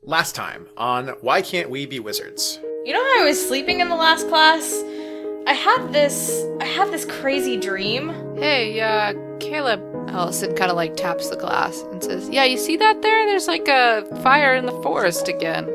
Last time on Why Can't We Be Wizards? You know how I was sleeping in the last class? I had this crazy dream. Hey, Caleb. Allison kind of taps the glass and says, yeah, you see that there? There's a fire in the forest again.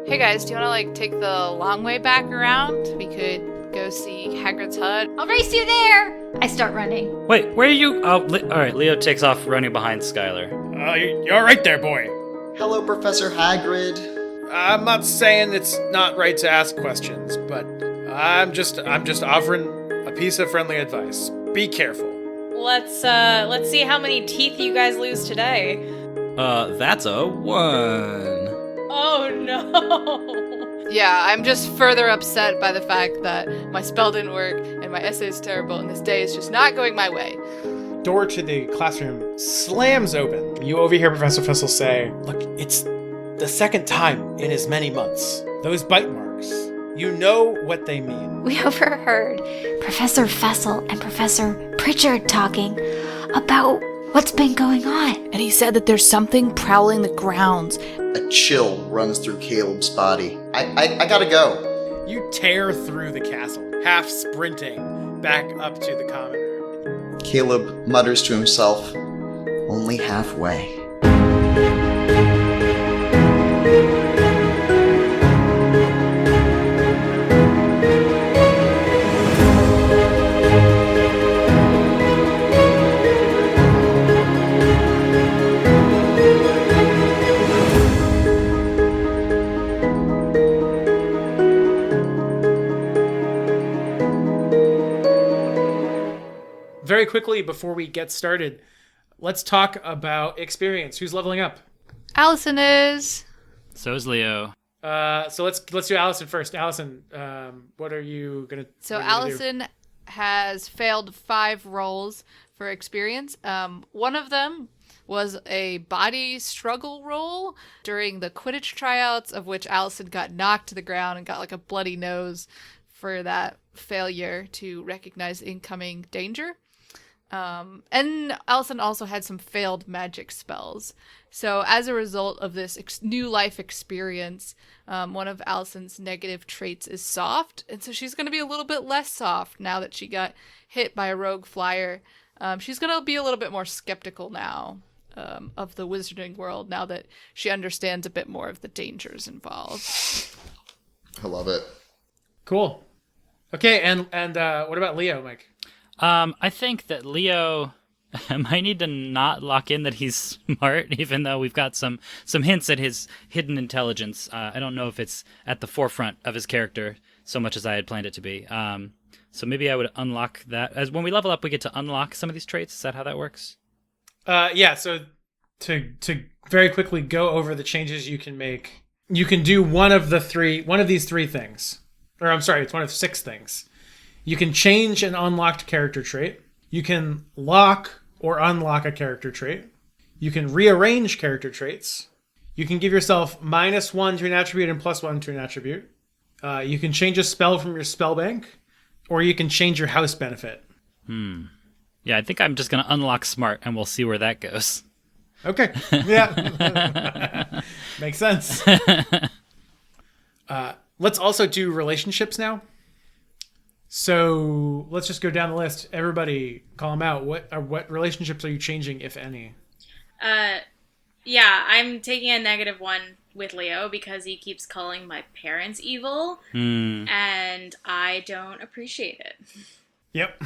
Hey guys, do you want to take the long way back around? We could go see Hagrid's hut. I'll race you there! I start running. Wait, where are you? Oh, alright, Leo takes off running behind Skylar. You're right there, boy. Hello, Professor Hagrid. I'm not saying it's not right to ask questions, but I'm just offering a piece of friendly advice. Be careful. Let's see how many teeth you guys lose today. That's a 1. Oh no. Yeah, I'm just further upset by the fact that my spell didn't work and my essay is terrible and this day is just not going my way. Door to the classroom slams open. You overhear Professor Fessel say, "Look, it's the second time in as many months. Those bite marks. You know what they mean." We overheard Professor Fessel and Professor Pritchard talking about what's been going on. And he said that there's something prowling the grounds. A chill runs through Caleb's body. I gotta go. You tear through the castle, half sprinting back up to the common room. Caleb mutters to himself, only halfway. Very quickly, before we get started, let's talk about experience. Who's leveling up? Allison is. So is Leo. So let's do Allison first. Allison, what are you gonna? So Allison has failed 5 rolls for experience. One of them was a body struggle roll during the Quidditch tryouts, of which Allison got knocked to the ground and got a bloody nose for that failure to recognize incoming danger. And Allison also had some failed magic spells. So as a result of this new life experience, one of Allison's negative traits is soft. And so she's going to be a little bit less soft now that she got hit by a rogue flyer. She's going to be a little bit more skeptical now of the wizarding world, now that she understands a bit more of the dangers involved. I love it. Cool. Okay, and what about Leo, Mike? I think that Leo might need to not lock in that he's smart, even though we've got some hints at his hidden intelligence. I don't know if it's at the forefront of his character so much as I had planned it to be. So maybe I would unlock that. As when we level up, we get to unlock some of these traits. Is that how that works? Yeah, so to very quickly go over the changes you can make, you can do one of these 3 things. Or I'm sorry, it's one of 6 things. You can change an unlocked character trait. You can lock or unlock a character trait. You can rearrange character traits. You can give yourself -1 to an attribute and +1 to an attribute. You can change a spell from your spell bank, or you can change your house benefit. Yeah, I think I'm just going to unlock smart, and we'll see where that goes. Okay. Yeah. Makes sense. Let's also do relationships now. So let's just go down the list. Everybody, call them out. What relationships are you changing, if any? Yeah, I'm taking a -1 with Leo because he keeps calling my parents evil, and I don't appreciate it. Yep,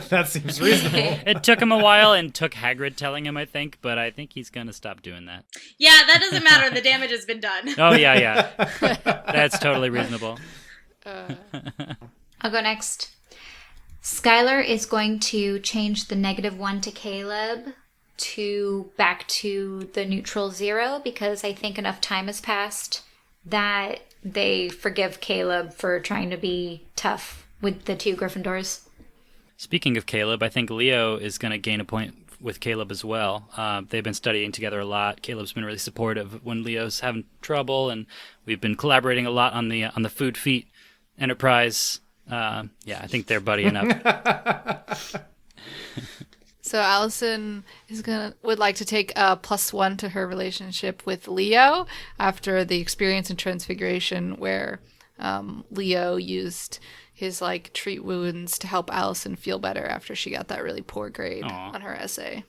that seems reasonable. It took him a while and took Hagrid telling him, I think, but I think he's going to stop doing that. Yeah, that doesn't matter. The damage has been done. Oh, yeah. That's totally reasonable. I'll go next. Skylar is going to change the -1 to Caleb back to the neutral 0 because I think enough time has passed that they forgive Caleb for trying to be tough with the 2 Gryffindors. Speaking of Caleb, I think Leo is going to gain a point with Caleb as well. They've been studying together a lot. Caleb's been really supportive when Leo's having trouble, and we've been collaborating a lot on the Food Feet enterprise. I think they're buddying up. So Allison would like to take a +1 to her relationship with Leo after the experience in Transfiguration, where Leo used his treat wounds to help Allison feel better after she got that really poor grade on her essay.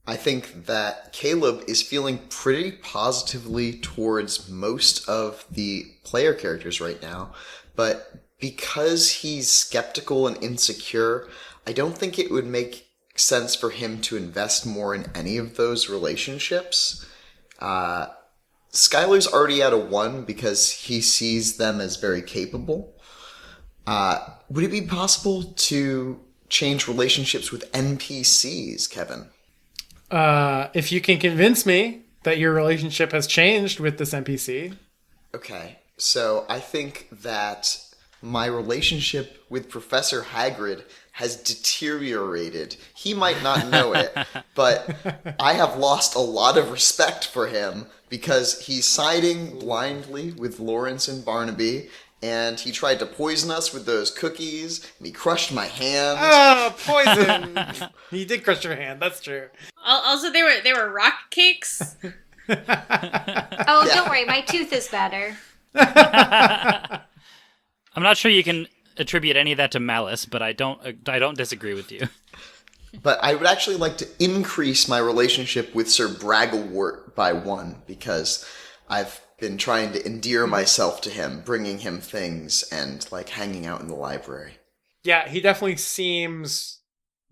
I think that Caleb is feeling pretty positively towards most of the player characters right now, but because he's skeptical and insecure, I don't think it would make sense for him to invest more in any of those relationships. Skylar's already at a 1 because he sees them as very capable. Would it be possible to change relationships with NPCs, Kevin? If you can convince me that your relationship has changed with this NPC. Okay, so I think that my relationship with Professor Hagrid has deteriorated. He might not know it, but I have lost a lot of respect for him because he's siding blindly with Lawrence and Barnaby, and he tried to poison us with those cookies, and he crushed my hand. Oh, poison! He did crush your hand, that's true. Also, they were rock cakes. Oh, don't worry, my tooth is better. I'm not sure you can attribute any of that to malice, but I don't disagree with you. But I would actually like to increase my relationship with Sir Bragglewort by 1, because I've been trying to endear myself to him, bringing him things and hanging out in the library. Yeah, he definitely seems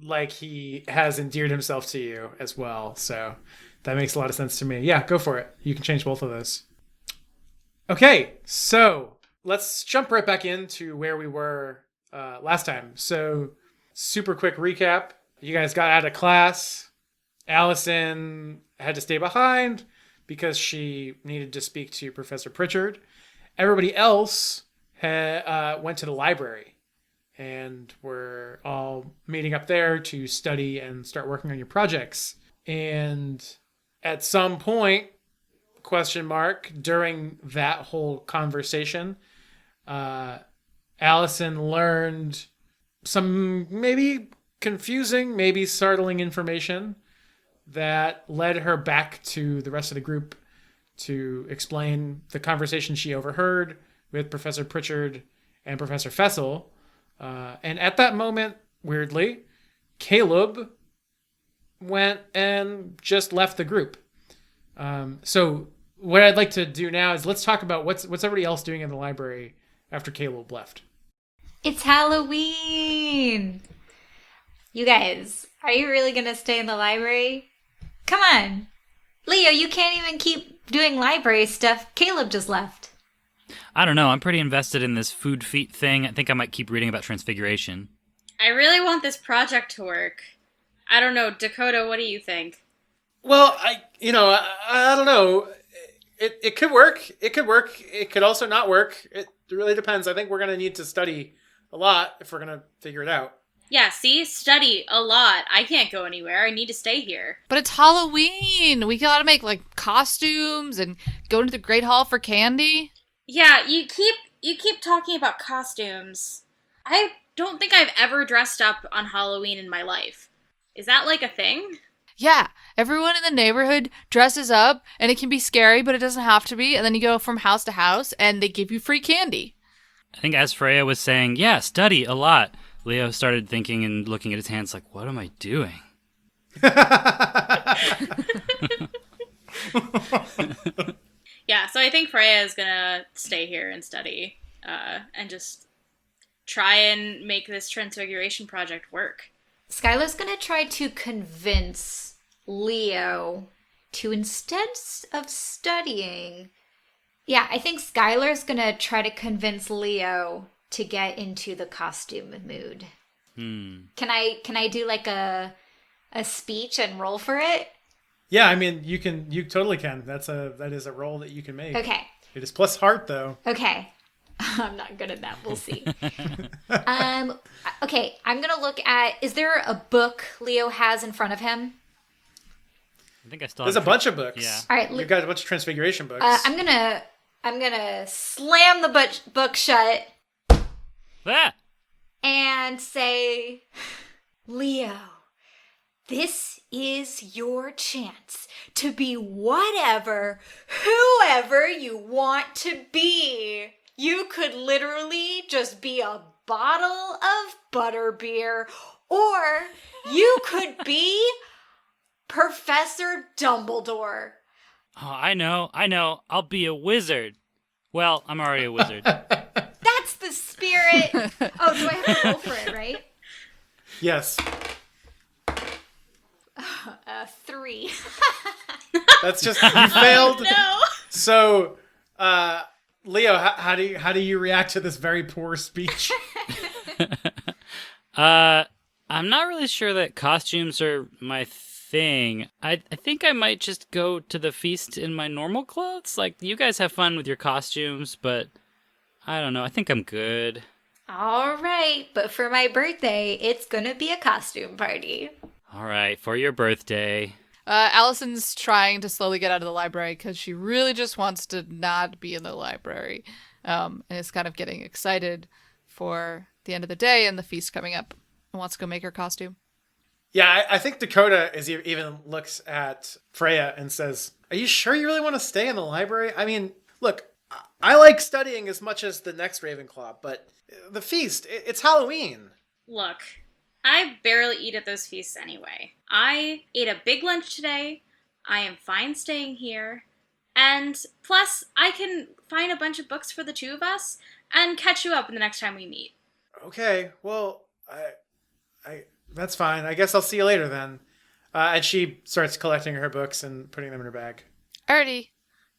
like he has endeared himself to you as well, so that makes a lot of sense to me. Yeah, go for it. You can change both of those. Okay, so let's jump right back into where we were last time. So, super quick recap. You guys got out of class. Allison had to stay behind because she needed to speak to Professor Pritchard. Everybody else went to the library, and we're all meeting up there to study and start working on your projects. And at some point, during that whole conversation, Allison learned some maybe confusing, maybe startling information that led her back to the rest of the group to explain the conversation she overheard with Professor Pritchard and Professor Fessel. And at that moment, weirdly, Caleb went and just left the group. So what I'd like to do now is let's talk about what's everybody else doing in the library after Caleb left. It's Halloween! You guys, are you really gonna stay in the library? Come on! Leo, you can't even keep doing library stuff. Caleb just left. I don't know. I'm pretty invested in this food feet thing. I think I might keep reading about Transfiguration. I really want this project to work. I don't know, Dakota, what do you think? Well, I don't know. It could work. It could work. It could also not work. It really depends. I think we're going to need to study a lot if we're going to figure it out. Yeah, see? Study a lot. I can't go anywhere. I need to stay here. But it's Halloween. We gotta make costumes and go into the Great Hall for candy. Yeah, you keep talking about costumes. I don't think I've ever dressed up on Halloween in my life. Is that a thing? Yeah, everyone in the neighborhood dresses up, and it can be scary, but it doesn't have to be. And then you go from house to house, and they give you free candy. I think as Freya was saying, yeah, study a lot, Leo started thinking and looking at his hands like, what am I doing? Yeah, so I think Freya is gonna stay here and study, and just try and make this Transfiguration project work. Skylar's gonna try to convince Leo to, instead of studying... Yeah, I think Skylar's gonna try to convince Leo to get into the costume mood. Can I do a speech and roll for it? Yeah, I mean, you totally can. That is a role that you can make. Okay. It is plus heart, though. Okay. I'm not good at that. We'll see. Okay, I'm going to look at... Is there a book Leo has in front of him? I think I still There's have a bunch of books. Yeah. All right. You've got a bunch of Transfiguration books. I'm gonna slam the book shut Ah! and say, Leo, This is your chance to be whatever, whoever you want to be. You could literally just be a bottle of butterbeer, or you could be Professor Dumbledore. Oh, I know. I'll be a wizard. Well, I'm already a wizard. That's the spirit. Oh, do I have to roll for it, right? Yes. 3. That's just you failed. No. So, Leo, how do you react to this very poor speech? I'm not really sure that costumes are my thing. I think I might just go to the feast in my normal clothes. Like, you guys have fun with your costumes, but I don't know. I think I'm good. All right, but for my birthday, it's gonna be a costume party. All right, for your birthday. Allison's trying to slowly get out of the library because she really just wants to not be in the library. And is kind of getting excited for the end of the day and the feast coming up and wants to go make her costume. Yeah, I think Dakota even looks at Freya and says, "Are you sure you really want to stay in the library? I mean, look, I like studying as much as the next Ravenclaw, but the feast, it's Halloween." Look, I barely eat at those feasts anyway. I ate a big lunch today. I am fine staying here. And plus, I can find a bunch of books for the two of us and catch you up the next time we meet. Okay, well, I that's fine. I guess I'll see you later then. And she starts collecting her books and putting them in her bag. Alrighty.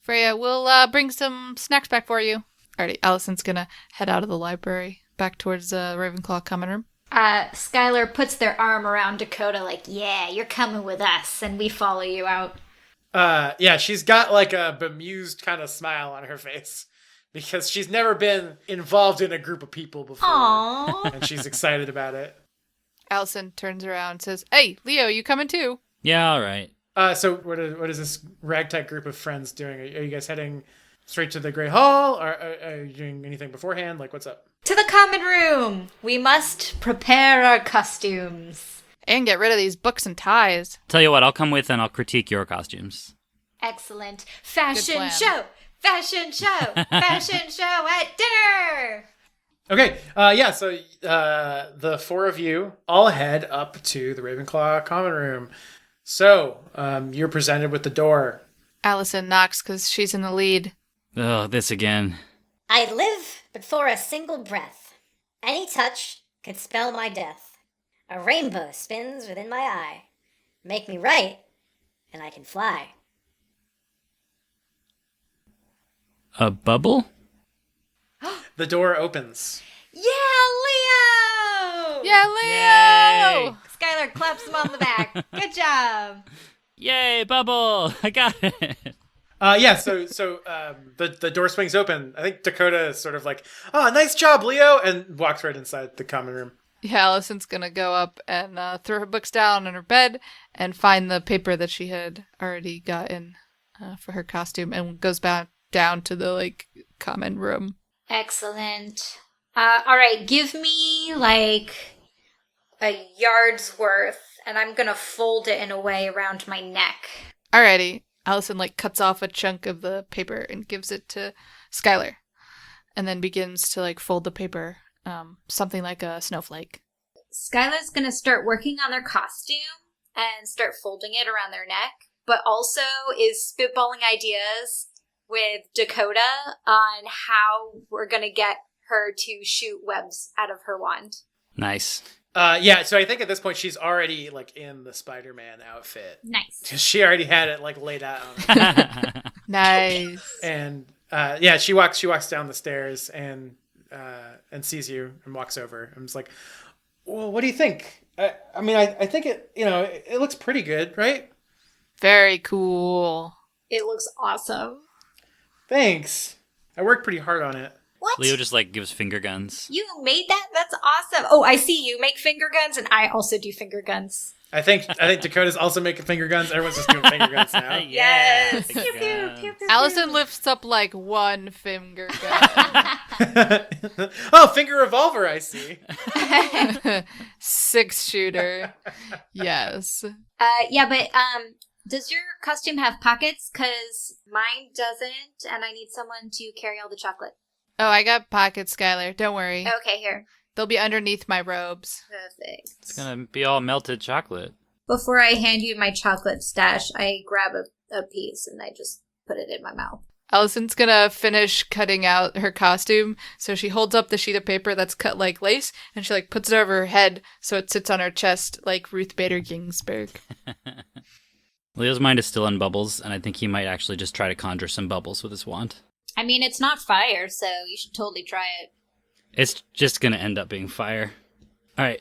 Freya, we'll bring some snacks back for you. Alrighty, Allison's gonna head out of the library back towards the Ravenclaw common room. Skylar puts their arm around Dakota like, yeah, you're coming with us, and we follow you out. Yeah, she's got like a bemused kind of smile on her face because she's never been involved in a group of people before. Aww. And she's excited about it. Allison turns around and says, "Hey, Leo, you coming too?" Yeah, all right. So what is this ragtag group of friends doing? Are you guys heading straight to the Great Hall? Or are you doing anything beforehand? Like, what's up? To the common room! We must prepare our costumes. And get rid of these books and ties. Tell you what, I'll come with and I'll critique your costumes. Excellent. Fashion plan. show! Fashion show! Fashion show at dinner! Okay, yeah, so the four of you all head up to the Ravenclaw common room. So, you're presented with the door. Allison knocks because she's in the lead. Oh, this again. I live but for a single breath. Any touch could spell my death. A rainbow spins within my eye. Make me right, and I can fly. A bubble? The door opens. Yeah, Leo! Yeah, Leo! Yay! Skylar claps him on the back. Good job. Yay, bubble! I got it. Yeah, so the door swings open. I think Dakota is sort of like, "Oh, nice job, Leo," and walks right inside the common room. Yeah, Allison's gonna go up and throw her books down on her bed and find the paper that she had already gotten for her costume and goes back down to the, common room. Excellent. All right, give me, a yard's worth, and I'm gonna fold it in a way around my neck. Alrighty. Allison, cuts off a chunk of the paper and gives it to Skylar. And then begins to, fold the paper, something like a snowflake. Skylar's gonna start working on their costume and start folding it around their neck, but also is spitballing ideas with Dakota on how we're gonna get her to shoot webs out of her wand. Nice. Yeah, so I think at this point she's already in the Spider-Man outfit. Nice. Because she already had it laid out on her. Nice. And yeah, she walks down the stairs and sees you and walks over and is like, "Well, what do you think? I mean, I think it looks pretty good, right?" Very cool. It looks awesome. Thanks. I worked pretty hard on it. What? Leo just gives finger guns. You made that? That's awesome. Oh, I see you make finger guns, and I also do finger guns. I think Dakota's also making finger guns. Everyone's just doing finger guns now. Yes. finger Pew, pew, guns. pew, pew, Allison pew. lifts up like one finger gun. Oh, finger revolver, I see. 6-shooter. Yes. Yeah, but does your costume have pockets? Because mine doesn't, and I need someone to carry all the chocolate. Oh, I got pockets, Skylar. Don't worry. Okay, here. They'll be underneath my robes. Perfect. It's gonna be all melted chocolate. Before I hand you my chocolate stash, I grab a piece and I just put it in my mouth. Allison's gonna finish cutting out her costume, so she holds up the sheet of paper that's cut like lace, and she like puts it over her head so it sits on her chest like Ruth Bader Ginsburg. Leo's mind is still on bubbles, and I think he might actually just try to conjure some bubbles with his wand. I mean, it's not fire, so you should totally try it. It's just gonna end up being fire. All right.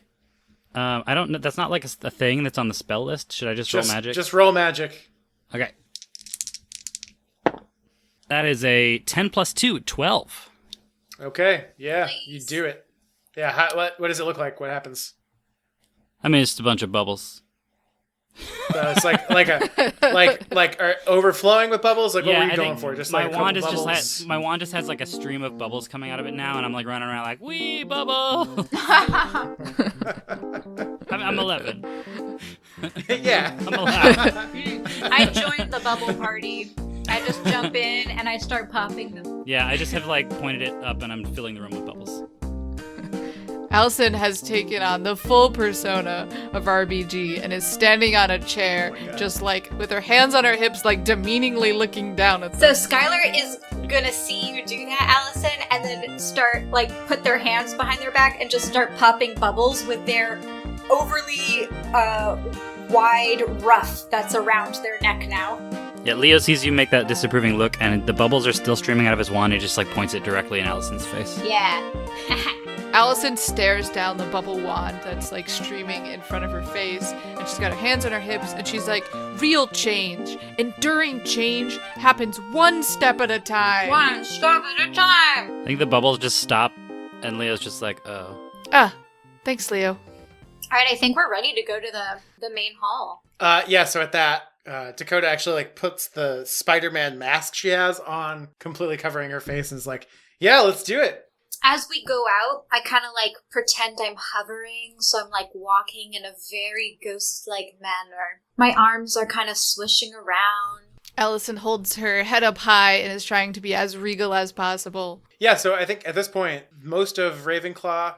I don't know. That's not like a thing that's on the spell list. Should I just roll magic? Just roll magic. Okay. That is a 10 plus 2, 12. Okay. Yeah, Nice. you do it. Yeah. What does it look like? What happens? I mean, it's just a bunch of bubbles. It's like overflowing with bubbles. Like what were I you going think for? Just my like a couple wand is bubbles. my wand just has like a stream of bubbles coming out of it now, and I'm like running around like wee bubble. I'm 11. Yeah. I'm allowed. I joined the bubble party. I just jump in and I start popping them. Yeah, I just have like pointed it up, and I'm filling the room with bubbles. Allison has taken on the full persona of RBG and is standing on a chair, just like with her hands on her hips, like demeaningly looking down at So them. Skylar is gonna see you do that, Allison, and then start, like, put their hands behind their back and just start popping bubbles with their overly wide ruff that's around their neck now. Yeah, Leo sees you make that disapproving look, and the bubbles are still streaming out of his wand. He just like points it directly in Allison's face. Yeah. Allison stares down the bubble wand that's like streaming in front of her face, and she's got her hands on her hips, and she's like, real change, enduring change happens one step at a time. One step at a time. I think the bubbles just stop, and Leo's just like, oh. Ah, thanks, Leo. All right, I think we're ready to go to the main hall. Yeah. So at that, Dakota actually like puts the Spider-Man mask she has on, completely covering her face, and is like, "Yeah, let's do it." As we go out, I kind of like pretend I'm hovering, so I'm like walking in a very ghost-like manner. My arms are kind of swishing around. Allison holds her head up high and is trying to be as regal as possible. Yeah. So I think at this point, most of Ravenclaw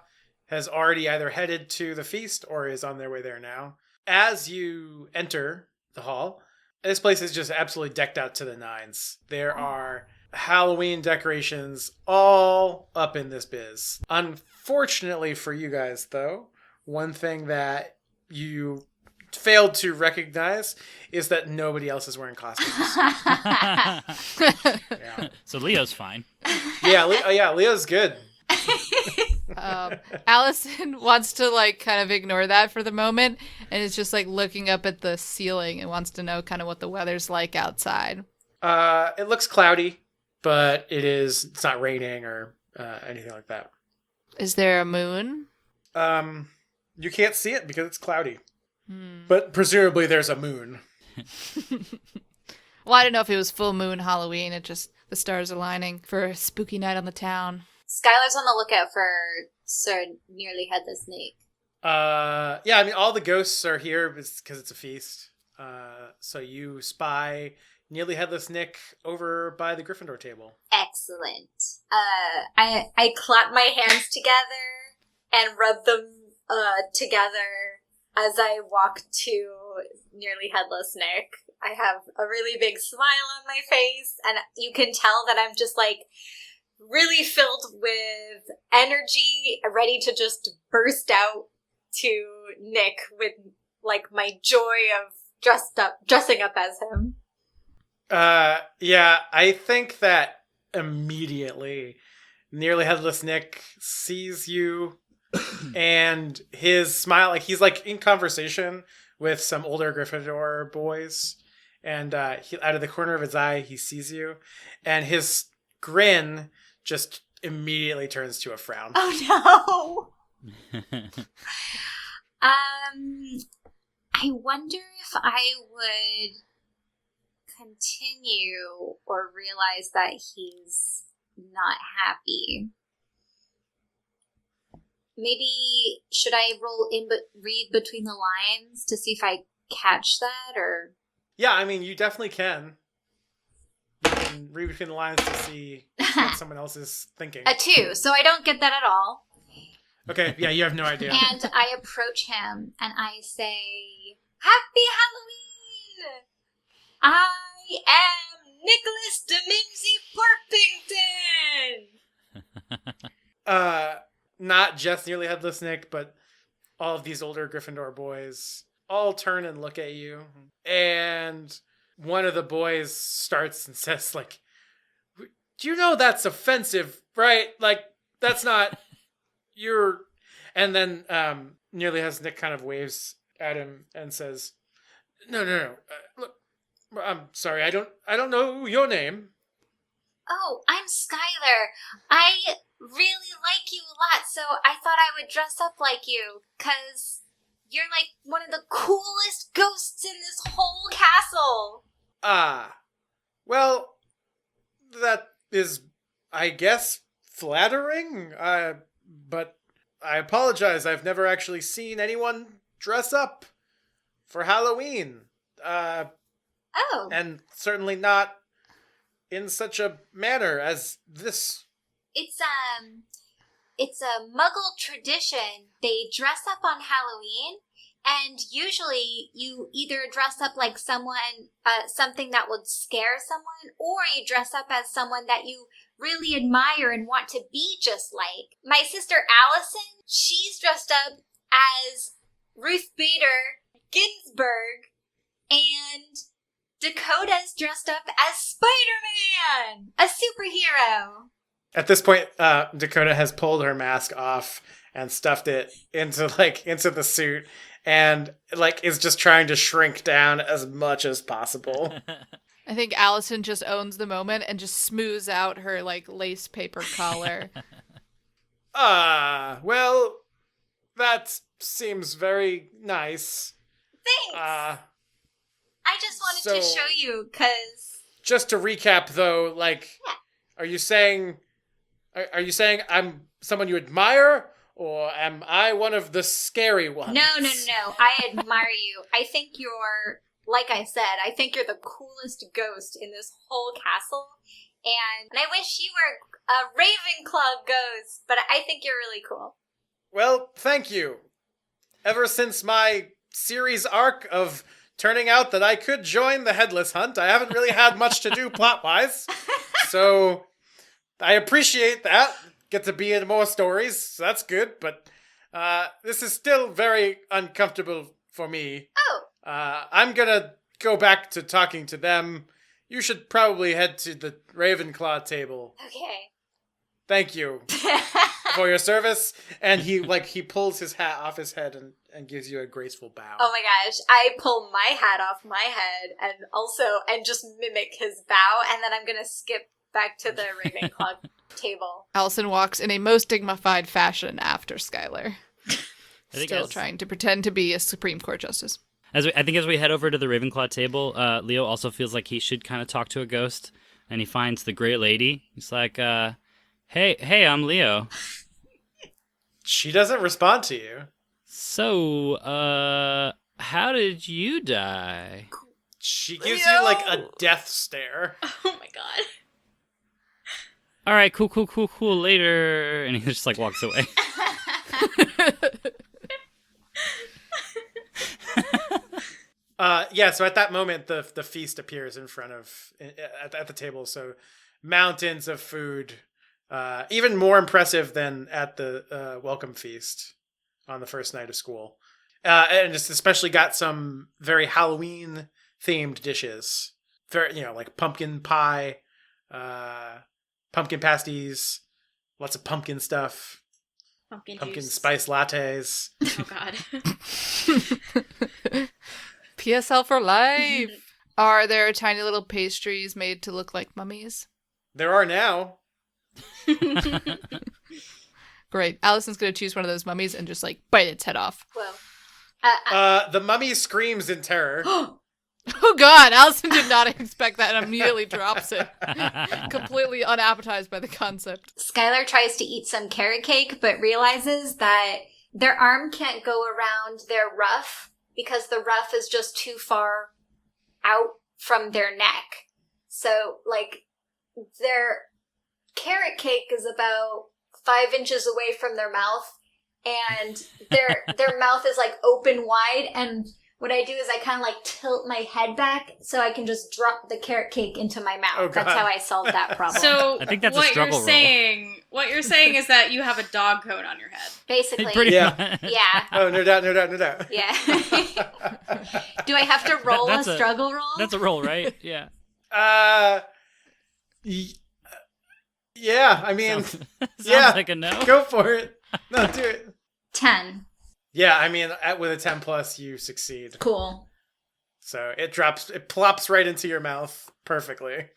has already either headed to the feast or is on their way there now. As you enter the hall, this place is just absolutely decked out to the nines. There are Halloween decorations all up in this biz. Unfortunately for you guys, though, one thing that you failed to recognize is that nobody else is wearing costumes. Yeah, So Leo's fine. Leo's good. Allison wants to like kind of ignore that for the moment and is just like looking up at the ceiling and wants to know kind of what the weather's like outside. It looks cloudy, but it's not raining or anything like that. Is there a moon? You can't see it because it's cloudy. But presumably there's a moon. Well, I don't know if it was full moon Halloween. It just, the stars aligning for a spooky night on the town. Skylar's on the lookout for Sir Nearly Headless Snake. Yeah, I mean, all the ghosts are here because it's a feast. So you spy Nearly Headless Nick over by the Gryffindor table. Excellent. I clap my hands together and rub them together as I walk to Nearly Headless Nick. I have a really big smile on my face, and you can tell that I'm just like really filled with energy, ready to just burst out to Nick with like my joy of dressing up as him. Yeah, I think that immediately Nearly Headless Nick sees you and his smile, like he's like in conversation with some older Gryffindor boys, and he, out of the corner of his eye, he sees you, and his grin just immediately turns to a frown. Oh no! I wonder if I would continue or realize that he's not happy. Maybe should I roll in but read between the lines to see if I catch that, or? Yeah, I mean, you definitely can. You can read between the lines to see what someone else is thinking. A 2, so I don't get that at all. Okay, yeah, you have no idea. And I approach him and I say, Happy Halloween! I am Nicholas de Mimsy Porpington! Not just nearly headless Nick, but all of these older Gryffindor boys all turn and look at you. And one of the boys starts and says, like, do you know that's offensive, right? Like, that's not your... And then nearly has Nick kind of waves at him and says, no. Look, I'm sorry, I don't know your name. Oh, I'm Skylar. I really like you a lot, so I thought I would dress up like you, 'cause you're like one of the coolest ghosts in this whole castle. Ah, well, that is, I guess, flattering. But I apologize. I've never actually seen anyone dress up for Halloween. Oh. And certainly not in such a manner as this. It's a Muggle tradition. They dress up on Halloween, and usually you either dress up like someone, something that would scare someone, or you dress up as someone that you really admire and want to be just like. My sister Allison, she's dressed up as Ruth Bader Ginsburg, and Dakota's dressed up as Spider-Man, a superhero. At this point, Dakota has pulled her mask off and stuffed it into the suit, and is just trying to shrink down as much as possible. I think Allison just owns the moment and just smooths out her lace paper collar. Well, that seems very nice. Thanks. I just wanted to show you, 'cause... Just to recap, though, Are you saying I'm someone you admire, or am I one of the scary ones? No. I admire you. I think you're, like I said, I think you're the coolest ghost in this whole castle. And I wish you were a Ravenclaw ghost, but I think you're really cool. Well, thank you. Ever since my series arc of turning out that I could join the Headless Hunt, I haven't really had much to do plot-wise. So I appreciate that. Get to be in more stories, so that's good. But this is still very uncomfortable for me. Oh. I'm gonna go back to talking to them. You should probably head to the Ravenclaw table. Okay. Thank you for your service. And he pulls his hat off his head and gives you a graceful bow. Oh my gosh, I pull my hat off my head and just mimic his bow, and then I'm gonna skip back to the Ravenclaw table. Allison walks in a most dignified fashion after Skylar. Still as- trying to pretend to be a Supreme Court justice. As we head over to the Ravenclaw table, Leo also feels like he should kind of talk to a ghost, and he finds the Great Lady. He's like, hey, I'm Leo. She doesn't respond to you. So, how did you die? She gives you a death stare. Oh my god. All right, cool, later. And he just walks away. So at that moment, the feast appears in front of, at the table. So mountains of food, even more impressive than at the welcome feast on the first night of school. And it's especially got some very Halloween themed dishes. Very, like pumpkin pie, pumpkin pasties, lots of pumpkin stuff. Pumpkin juice. spice lattes. Oh god. PSL for life. Are there tiny little pastries made to look like mummies? There are now. Great. Allison's going to choose one of those mummies and just bite its head off. Well, The mummy screams in terror. Oh God, Allison did not expect that and immediately drops it. Completely unappetized by the concept. Skylar tries to eat some carrot cake, but realizes that their arm can't go around their ruff because the ruff is just too far out from their neck. So, like, their carrot cake is about 5 inches away from their mouth, and their mouth is, like, open wide, and what I do is I kind of, like, tilt my head back so I can just drop the carrot cake into my mouth. Oh, That's God. how I solve that problem. So I think that's a what struggle you're what you're saying is that you have a dog cone on your head. Basically. Pretty Yeah. much. Yeah. Oh, no doubt. Yeah. Do I have to roll a That's a- struggle roll? That's a roll, right? Yeah. Yeah, I mean, Sounds yeah. like a no. go for it. No, do it. 10. Yeah, I mean, with a 10 plus, you succeed. Cool. So it plops right into your mouth perfectly.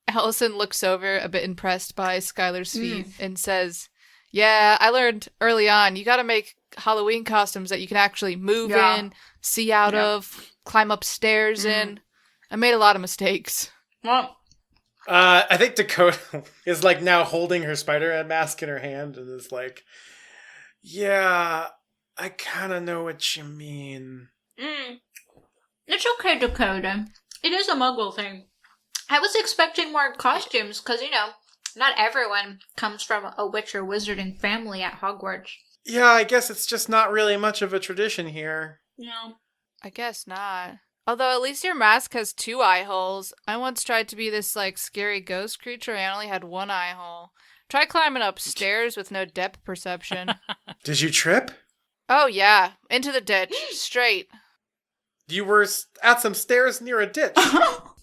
Allison looks over, a bit impressed by Skylar's feat, and says, "Yeah, I learned early on, you gotta make Halloween costumes that you can actually move in, see out of, climb upstairs in. I made a lot of mistakes." Well, I think Dakota is like now holding her Spider-Man mask in her hand and is like, yeah, I kind of know what you mean. it's okay, Dakota. It is a muggle thing. I was expecting more costumes because, not everyone comes from a witch or wizarding family at Hogwarts. Yeah, I guess it's just not really much of a tradition here. No. I guess not. Although at least your mask has 2 eye holes. I once tried to be this, like, scary ghost creature. I only had 1 eye hole. Try climbing upstairs with no depth perception. Did you trip? Oh, yeah. Into the ditch. Straight. You were at some stairs near a ditch.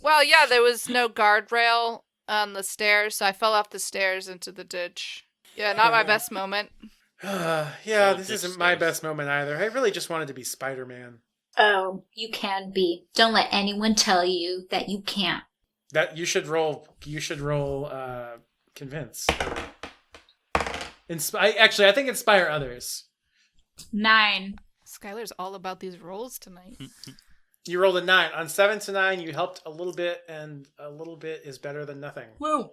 Well, yeah, there was no guardrail on the stairs, so I fell off the stairs into the ditch. Yeah, not my best moment. Yeah, this isn't my best moment either. I really just wanted to be Spider-Man. Oh, you can be. Don't let anyone tell you that you can't. That you should roll. Convince. Actually, I think inspire others. 9. Skylar's all about these rolls tonight. You rolled a 9. On 7 to 9, you helped a little bit, and a little bit is better than nothing. Woo!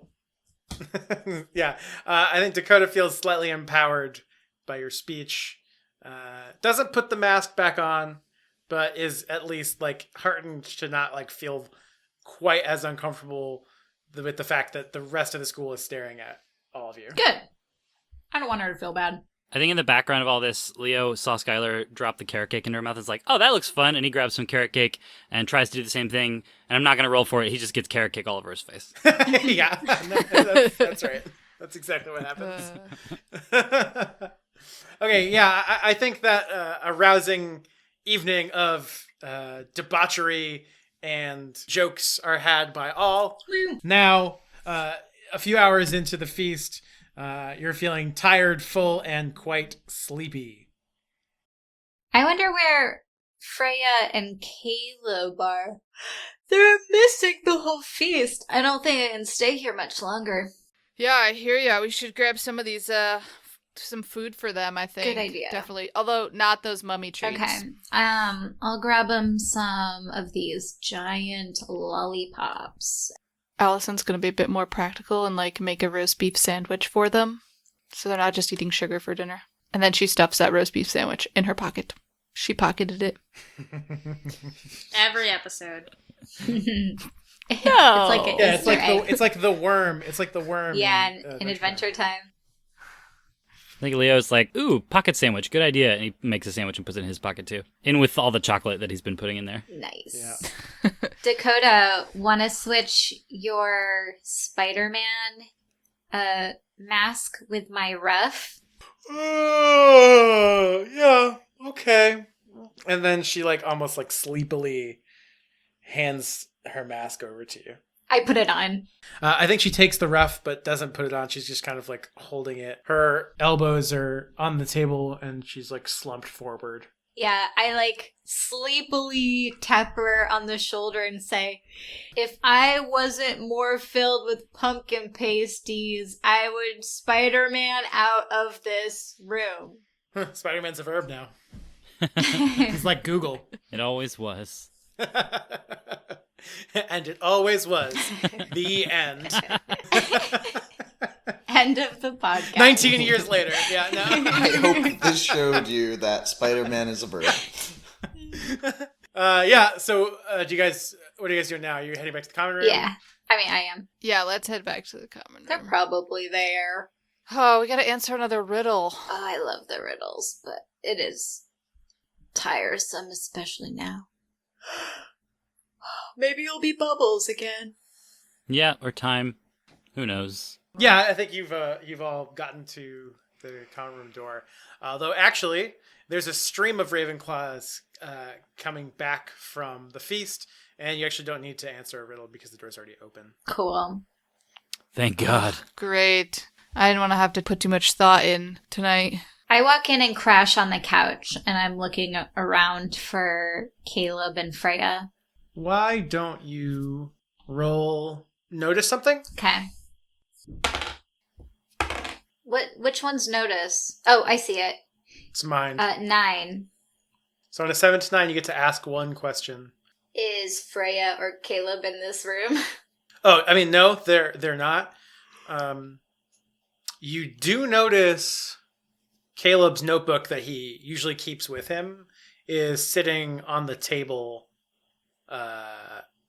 Yeah, I think Dakota feels slightly empowered by your speech. Doesn't put the mask back on, but is at least like heartened to not like feel quite as uncomfortable with the fact that the rest of the school is staring at all of you. Good. I don't want her to feel bad. I think in the background of all this, Leo saw Skylar drop the carrot cake into her mouth and is like, oh, that looks fun. And he grabs some carrot cake and tries to do the same thing. And I'm not going to roll for it. He just gets carrot cake all over his face. Yeah, that's right. That's exactly what happens. Okay, yeah, I think that a rousing evening of debauchery and jokes are had by all. Now, a few hours into the feast, you're feeling tired, full, and quite sleepy. I wonder where Freya and Caleb are. They're missing the whole feast. I don't think I can stay here much longer. Yeah, I hear ya. We should grab some of these, some food for them, I think. Good idea. Definitely. Although, not those mummy treats. Okay. I'll grab them some of these giant lollipops. Allison's gonna be a bit more practical and, like, make a roast beef sandwich for them. So they're not just eating sugar for dinner. And then she stuffs that roast beef sandwich in her pocket. She pocketed it. Every episode. No. It's like an Yeah, Easter egg. it's like the worm. It's like the worm. Yeah, in in Adventure Time. I think Leo's like, ooh, pocket sandwich, good idea. And he makes a sandwich and puts it in his pocket too. In with all the chocolate that he's been putting in there. Nice. Yeah. Dakota, want to switch your Spider-Man mask with my ruff? Yeah, okay. And then she like almost like sleepily hands her mask over to you. I put it on. I think she takes the ruff but doesn't put it on. She's just kind of like holding it. Her elbows are on the table and she's like slumped forward. Yeah, I like sleepily tap her on the shoulder and say, if I wasn't more filled with pumpkin pasties, I would Spider-Man out of this room. Spider-Man's a verb now. It's like Google. It always was. And it always was. The end. End of the podcast. 19 years later. Yeah, no. I hope this showed you that Spider-Man is a bird. Yeah, so what are you guys doing now? Are you heading back to the common room? Yeah. I mean, I am. Yeah, let's head back to the common They're room. probably there. Oh, we gotta answer another riddle. Oh, I love the riddles, but it is tiresome, especially now. Maybe it'll be Bubbles again. Yeah, or time. Who knows? Yeah, I think you've all gotten to the common room door. Though actually, there's a stream of Ravenclaws coming back from the feast, and you actually don't need to answer a riddle because the door's already open. Cool. Thank God. Great. I didn't want to have to put too much thought in tonight. I walk in and crash on the couch, and I'm looking around for Caleb and Freya. Why don't you roll notice something? Okay. Which one's notice? Oh, I see it. It's mine. 9. So on a 7 to 9, you get to ask one question. Is Freya or Caleb in this room? Oh, I mean, no, they're not. You do notice Caleb's notebook that he usually keeps with him is sitting on the table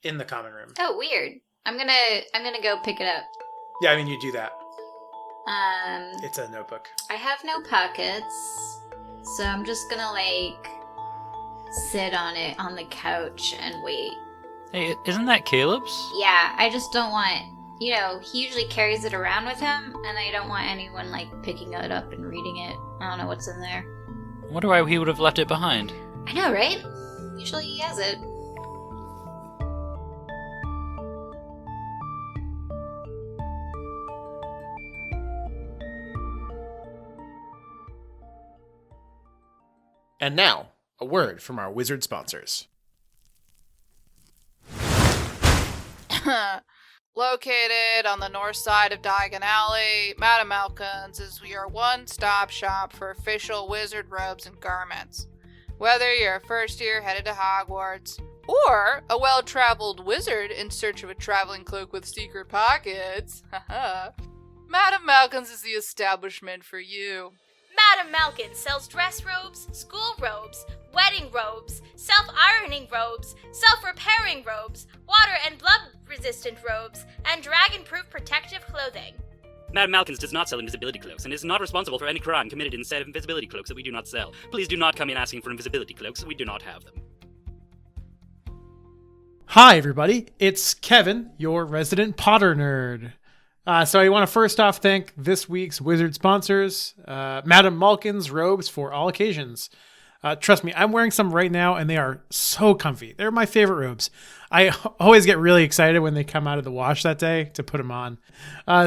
in the common room. Oh, weird. I'm gonna go pick it up. Yeah, I mean, you do that. It's a notebook. I have no pockets, so I'm just gonna sit on it on the couch and wait. Hey, isn't that Caleb's? Yeah, I just don't want, he usually carries it around with him, and I don't want anyone picking it up and reading it. I don't know what's in there. I wonder why he would have left it behind. I know, right? Usually he has it. And now, a word from our wizard sponsors. Located on the north side of Diagon Alley, Madame Malkin's is your one-stop shop for official wizard robes and garments. Whether you're a first year headed to Hogwarts, or a well-traveled wizard in search of a traveling cloak with secret pockets, Madame Malkin's is the establishment for you. Madame Malkin sells dress robes, school robes, wedding robes, self-ironing robes, self-repairing robes, water and blood-resistant robes, and dragon-proof protective clothing. Madame Malkin's does not sell invisibility cloaks and is not responsible for any crime committed in said invisibility cloaks that we do not sell. Please do not come in asking for invisibility cloaks. We do not have them. Hi, everybody. It's Kevin, your resident Potter nerd. So I want to first off thank this week's wizard sponsors, Madame Malkin's robes for all occasions. Trust me, I'm wearing some right now, and they are so comfy. They're my favorite robes. I always get really excited when they come out of the wash that day to put them on.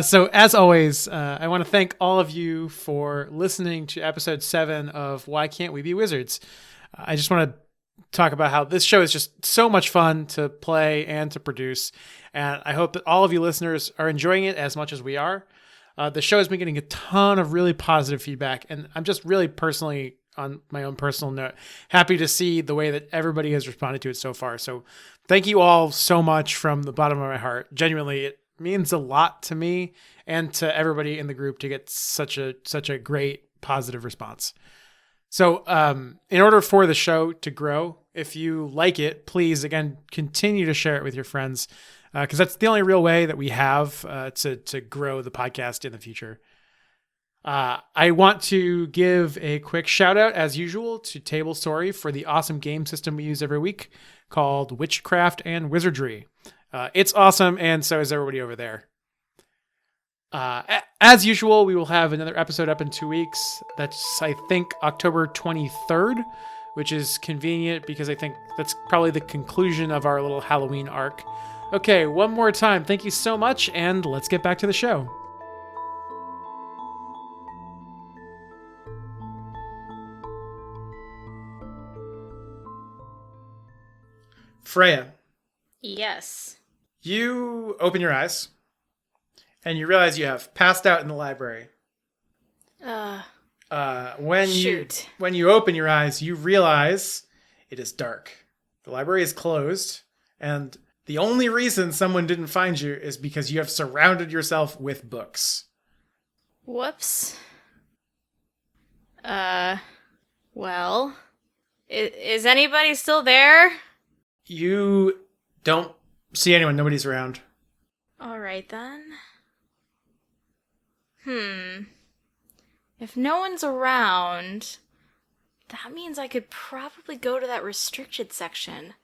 So as always, I want to thank all of you for listening to episode 7 of Why Can't We Be Wizards? I just want to talk about how this show is just so much fun to play and to produce. And I hope that all of you listeners are enjoying it as much as we are. The show has been getting a ton of really positive feedback. And I'm just really personally, on my own personal note, happy to see the way that everybody has responded to it so far. So thank you all so much from the bottom of my heart. Genuinely, it means a lot to me and to everybody in the group to get such a great positive response. So in order for the show to grow, if you like it, please, again, continue to share it with your friends, because that's the only real way that we have to grow the podcast in the future. I want to give a quick shout out, as usual, to Table Story for the awesome game system we use every week called Witchcraft and Wizardry. It's awesome, and so is everybody over there. As usual, we will have another episode up in 2 weeks. That's, I think, October 23rd, which is convenient because I think that's probably the conclusion of our little Halloween arc. Okay, one more time. Thank you so much, and let's get back to the show. Freya. Yes. You open your eyes, and you realize you have passed out in the library. When you open your eyes, you realize it is dark. The library is closed, and the only reason someone didn't find you is because you have surrounded yourself with books. Whoops. Well, is anybody still there? You don't see anyone. Nobody's around. All right, then. If no one's around, that means I could probably go to that restricted section.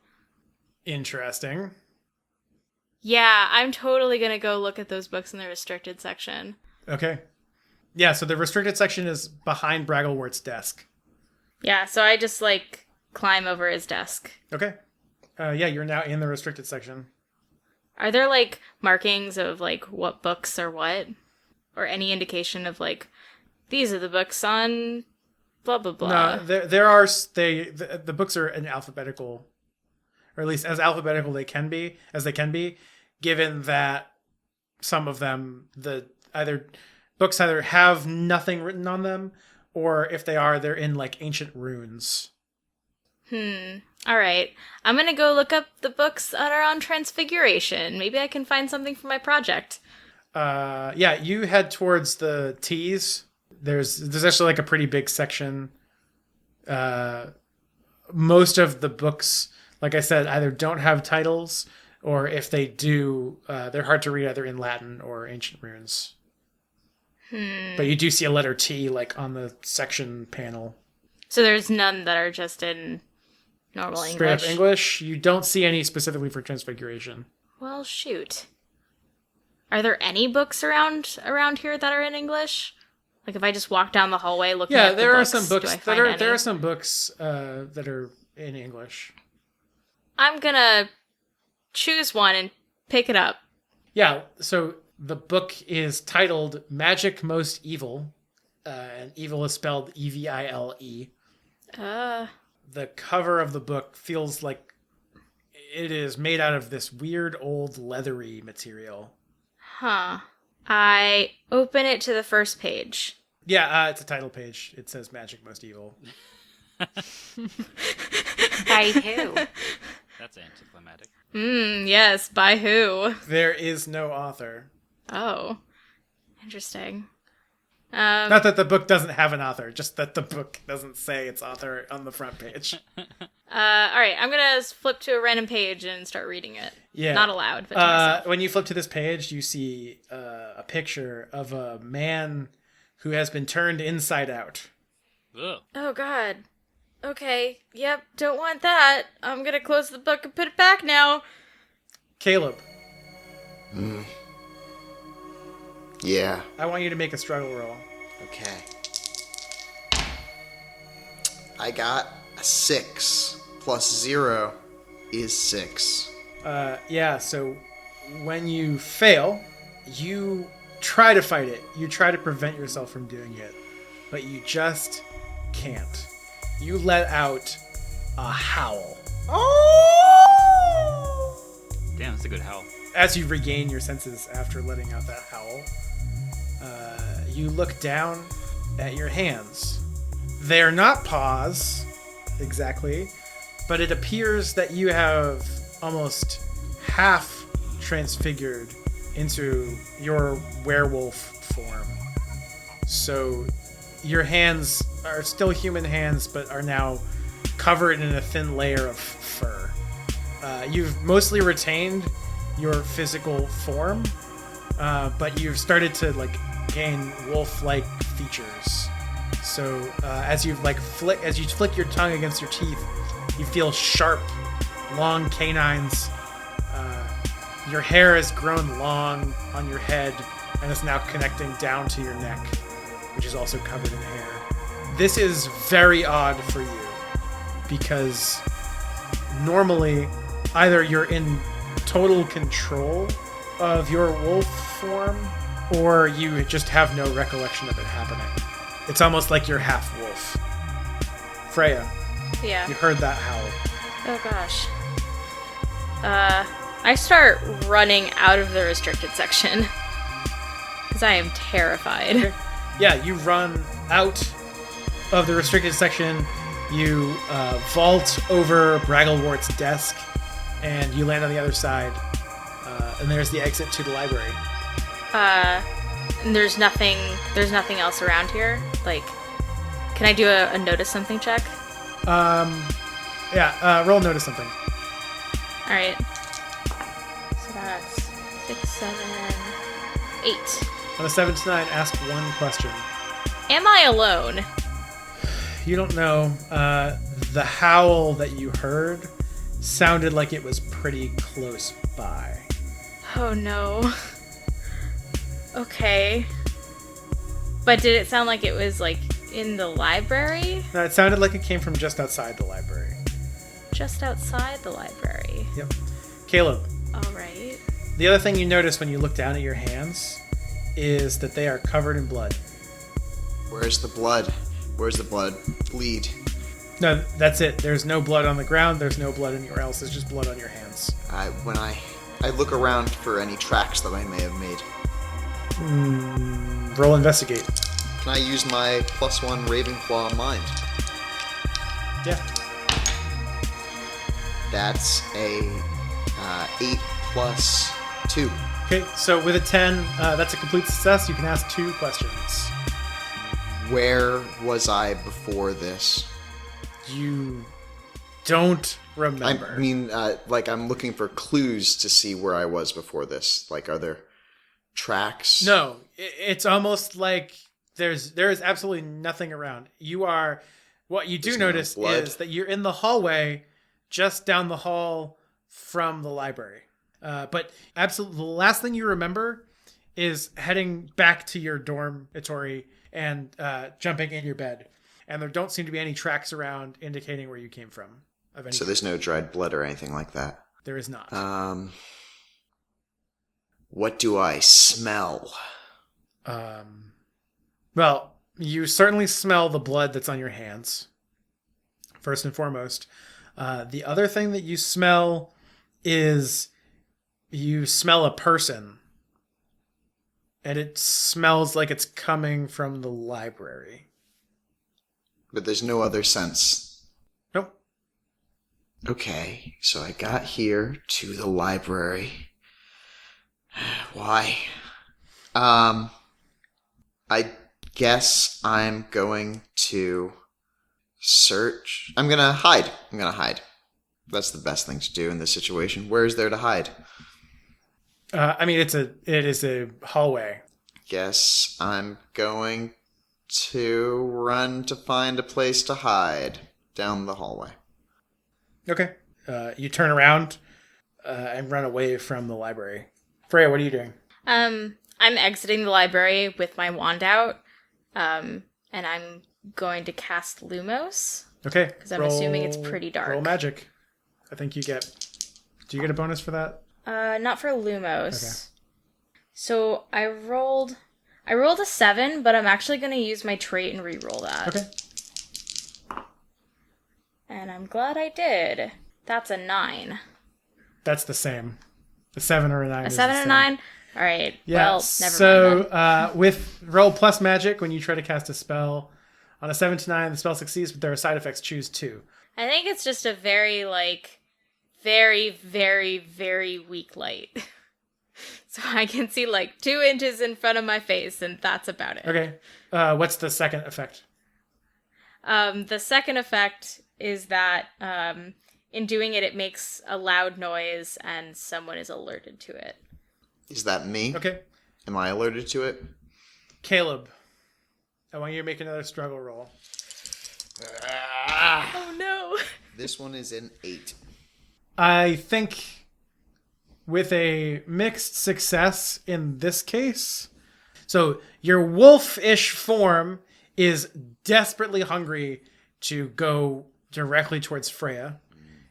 Interesting. Yeah, I'm totally gonna go look at those books in the restricted section. Okay. Yeah, so the restricted section is behind Bragglewort's desk. Yeah, so I just, like, climb over his desk. Okay. Yeah, you're now in the restricted section. Are there, like, markings of, like, what books are what? Or any indication of, like, these are the books on blah, blah, blah? No, there are... The books are in alphabetical... Or at least as alphabetical as they can be, given that some of them, books either have nothing written on them, or if they are, they're in, like, ancient runes. All right. I'm gonna go look up the books that are on Transfiguration. Maybe I can find something for my project. Yeah, you head towards the T's. There's actually, like, a pretty big section. Most of the books, like I said, either don't have titles, or if they do, they're hard to read either in Latin or ancient runes. But you do see a letter T, like, on the section panel. So there's none that are just in normal English? Straight up English. You don't see any specifically for Transfiguration. Well, shoot. Are there any books around here that are in English? Like, if I just walk down the hallway looking at the books, there are some books there are some books that are in English. I'm gonna choose one and pick it up. Yeah, so the book is titled Magic Most Evil, and evil is spelled E-V-I-L-E. The cover of the book feels like it is made out of this weird old leathery material. Huh. I open it to the first page. Yeah, it's a title page. It says Magic Most Evil. By who? That's anticlimactic. Yes, by who? There is no author. Oh, interesting. Not that the book doesn't have an author, just that the book doesn't say its author on the front page. Alright, I'm gonna flip to a random page and start reading it. Yeah. Not aloud, but to myself. When you flip to this page, you see a picture of a man who has been turned inside out. Ugh. Oh, God. Okay, yep, don't want that. I'm gonna close the book and put it back now. Caleb. Yeah. I want you to make a struggle roll. Okay. I got a 6 plus 0 is 6. Yeah, so when you fail, you try to fight it. You try to prevent yourself from doing it, but you just can't. You let out a howl. Damn, that's a good howl. As you regain your senses after letting out that howl, you look down at your hands. They're not paws, exactly, but it appears that you have almost half transfigured into your werewolf form. So your hands are still human hands, but are now covered in a thin layer of fur. You've mostly retained your physical form, but you've started to gain wolf-like features. So as you flick your tongue against your teeth, you feel sharp, long canines. Your hair has grown long on your head and is now connecting down to your neck, which is also covered in hair. This is very odd for you because normally either you're in total control of your wolf form or you just have no recollection of it happening. It's almost like you're half wolf. Freya. Yeah. You heard that howl. Oh gosh. I start running out of the restricted section because I am terrified. Okay. Yeah, you run out of the restricted section, you vault over Bragglewort's desk, and you land on the other side. And there's the exit to the library. And there's nothing else around here? Like, can I do a notice something check? Roll notice something. Alright. So that's 6, 7, 8. On a 7 to 9, ask one question. Am I alone? You don't know. The howl that you heard sounded like it was pretty close by. Oh no. Okay. But did it sound like it was, like, in the library? No, it sounded like it came from just outside the library. Just outside the library. Yep. Caleb. Alright. The other thing you notice when you look down at your hands is that they are covered in blood. Where's the blood? Where's the blood? Bleed. No, that's it. There's no blood on the ground. There's no blood anywhere else. There's just blood on your hands. When I look around for any tracks that I may have made. Roll investigate. Can I use my +1 Ravenclaw mind? Yeah. That's a 8 plus 2. Okay, so with a 10, that's a complete success. You can ask 2 questions. Where was I before this? You don't remember. I mean, I'm looking for clues to see where I was before this. Like, are there tracks? No, it's almost like there is absolutely nothing around. What you do notice is that you're in the hallway just down the hall from the library. But absolutely, the last thing you remember is heading back to your dormitory and jumping in your bed. And there don't seem to be any tracks around indicating where you came from. So there's no dried blood or anything like that? There is not. What do I smell? Well, you certainly smell the blood that's on your hands, first and foremost. The other thing that you smell is you smell a person. And it smells like it's coming from the library. But there's no other sense. Nope. Okay, so I got here to the library. Why? I guess I'm going to search. I'm gonna hide. That's the best thing to do in this situation. Where is there to hide? It is a hallway. Guess I'm going to run to find a place to hide down the hallway. Okay. You turn around and run away from the library. Freya, what are you doing? I'm exiting the library with my wand out, and I'm going to cast Lumos. Okay. Because I'm assuming it's pretty dark. Roll magic. I think you get... Do you get a bonus for that? Not for Lumos. Okay. So I rolled a 7, but I'm actually going to use my trait and re-roll that. Okay. And I'm glad I did. That's a 9. That's the same. A 7 or a 9. A 7 and a 9? All right. Yeah. Well, never mind. So with roll plus magic, when you try to cast a spell, on a 7 to 9, the spell succeeds, but there are side effects. Choose 2. I think it's just a very, very, very, very weak light. So I can see 2 inches in front of my face, and that's about it. Okay. What's the second effect? The second effect is that in doing it, it makes a loud noise, and someone is alerted to it. Is that me? Okay. Am I alerted to it? Caleb, I want you to make another struggle roll. Oh no! This one is an 8. I think with a mixed success in this case. So your wolf-ish form is desperately hungry to go directly towards Freya.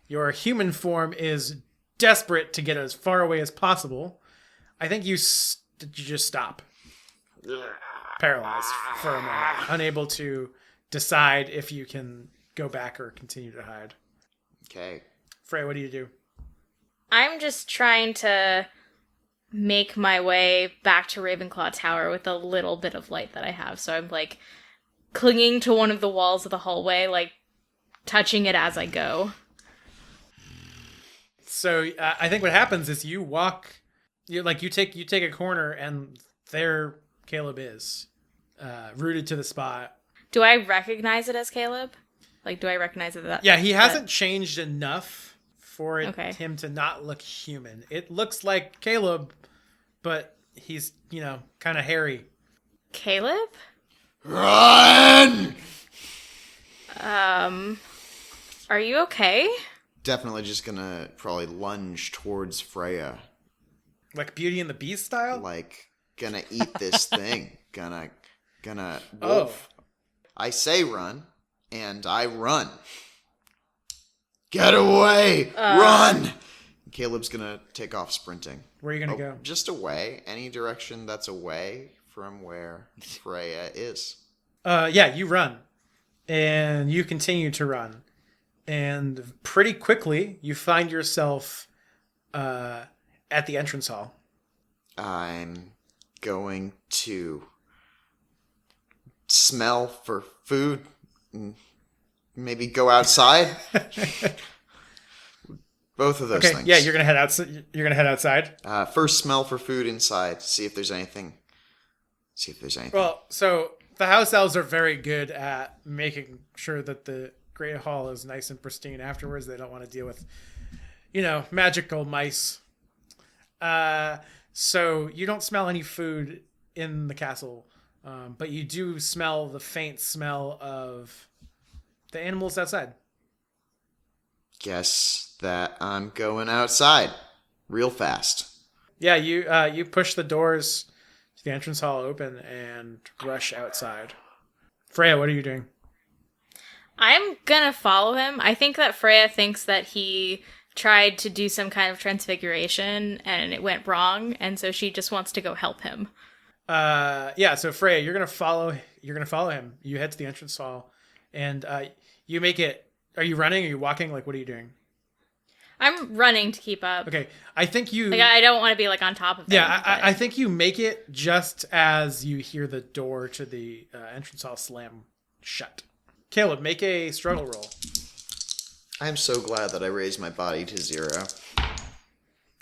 Your human form is desperate to get as far away as possible. I think you just stop. Paralyzed for a moment. Unable to decide if you can go back or continue to hide. Okay. Freya, what do you do? I'm just trying to make my way back to Ravenclaw Tower with a little bit of light that I have. So I'm clinging to one of the walls of the hallway, like touching it as I go. So I think what happens is you take a corner, and there Caleb is, rooted to the spot. Do I recognize it as Caleb? Like, do I recognize it that? Yeah, he hasn't changed enough for him to not look human. It looks like Caleb, but he's, kind of hairy. Caleb? Run! Are you okay? Definitely just gonna probably lunge towards Freya. Like Beauty and the Beast style? Like, gonna eat this thing. Gonna wolf. Oh. I say run, and I run. Get away! Run! Caleb's gonna take off sprinting. Where are you gonna go? Just away. Any direction that's away from where Freya is. Yeah, you run. And you continue to run. And pretty quickly, you find yourself at the entrance hall. I'm going to smell for food and maybe go outside. Both of those things. Yeah, you're gonna head outside. You're gonna head outside. First, smell for food inside. See if there's anything. Well, so the house elves are very good at making sure that the Great Hall is nice and pristine afterwards. They don't want to deal with, magical mice. So you don't smell any food in the castle, but you do smell the faint smell of the animals outside. Guess that I'm going outside real fast. Yeah, you push the doors to the entrance hall open and rush outside. Freya, what are you doing? I'm gonna follow him. I think that Freya thinks that he tried to do some kind of transfiguration and it went wrong, and so she just wants to go help him. Yeah, so Freya, you're gonna follow him. You head to the entrance hall, and you make it. Are you running? Are you walking? Like, what are you doing? I'm running to keep up. Okay, I think you. Like, I don't want to be like on top of him. Yeah, I think you make it just as you hear the door to the entrance hall slam shut. Caleb, make a struggle roll. I'm so glad that I raised my body to 0.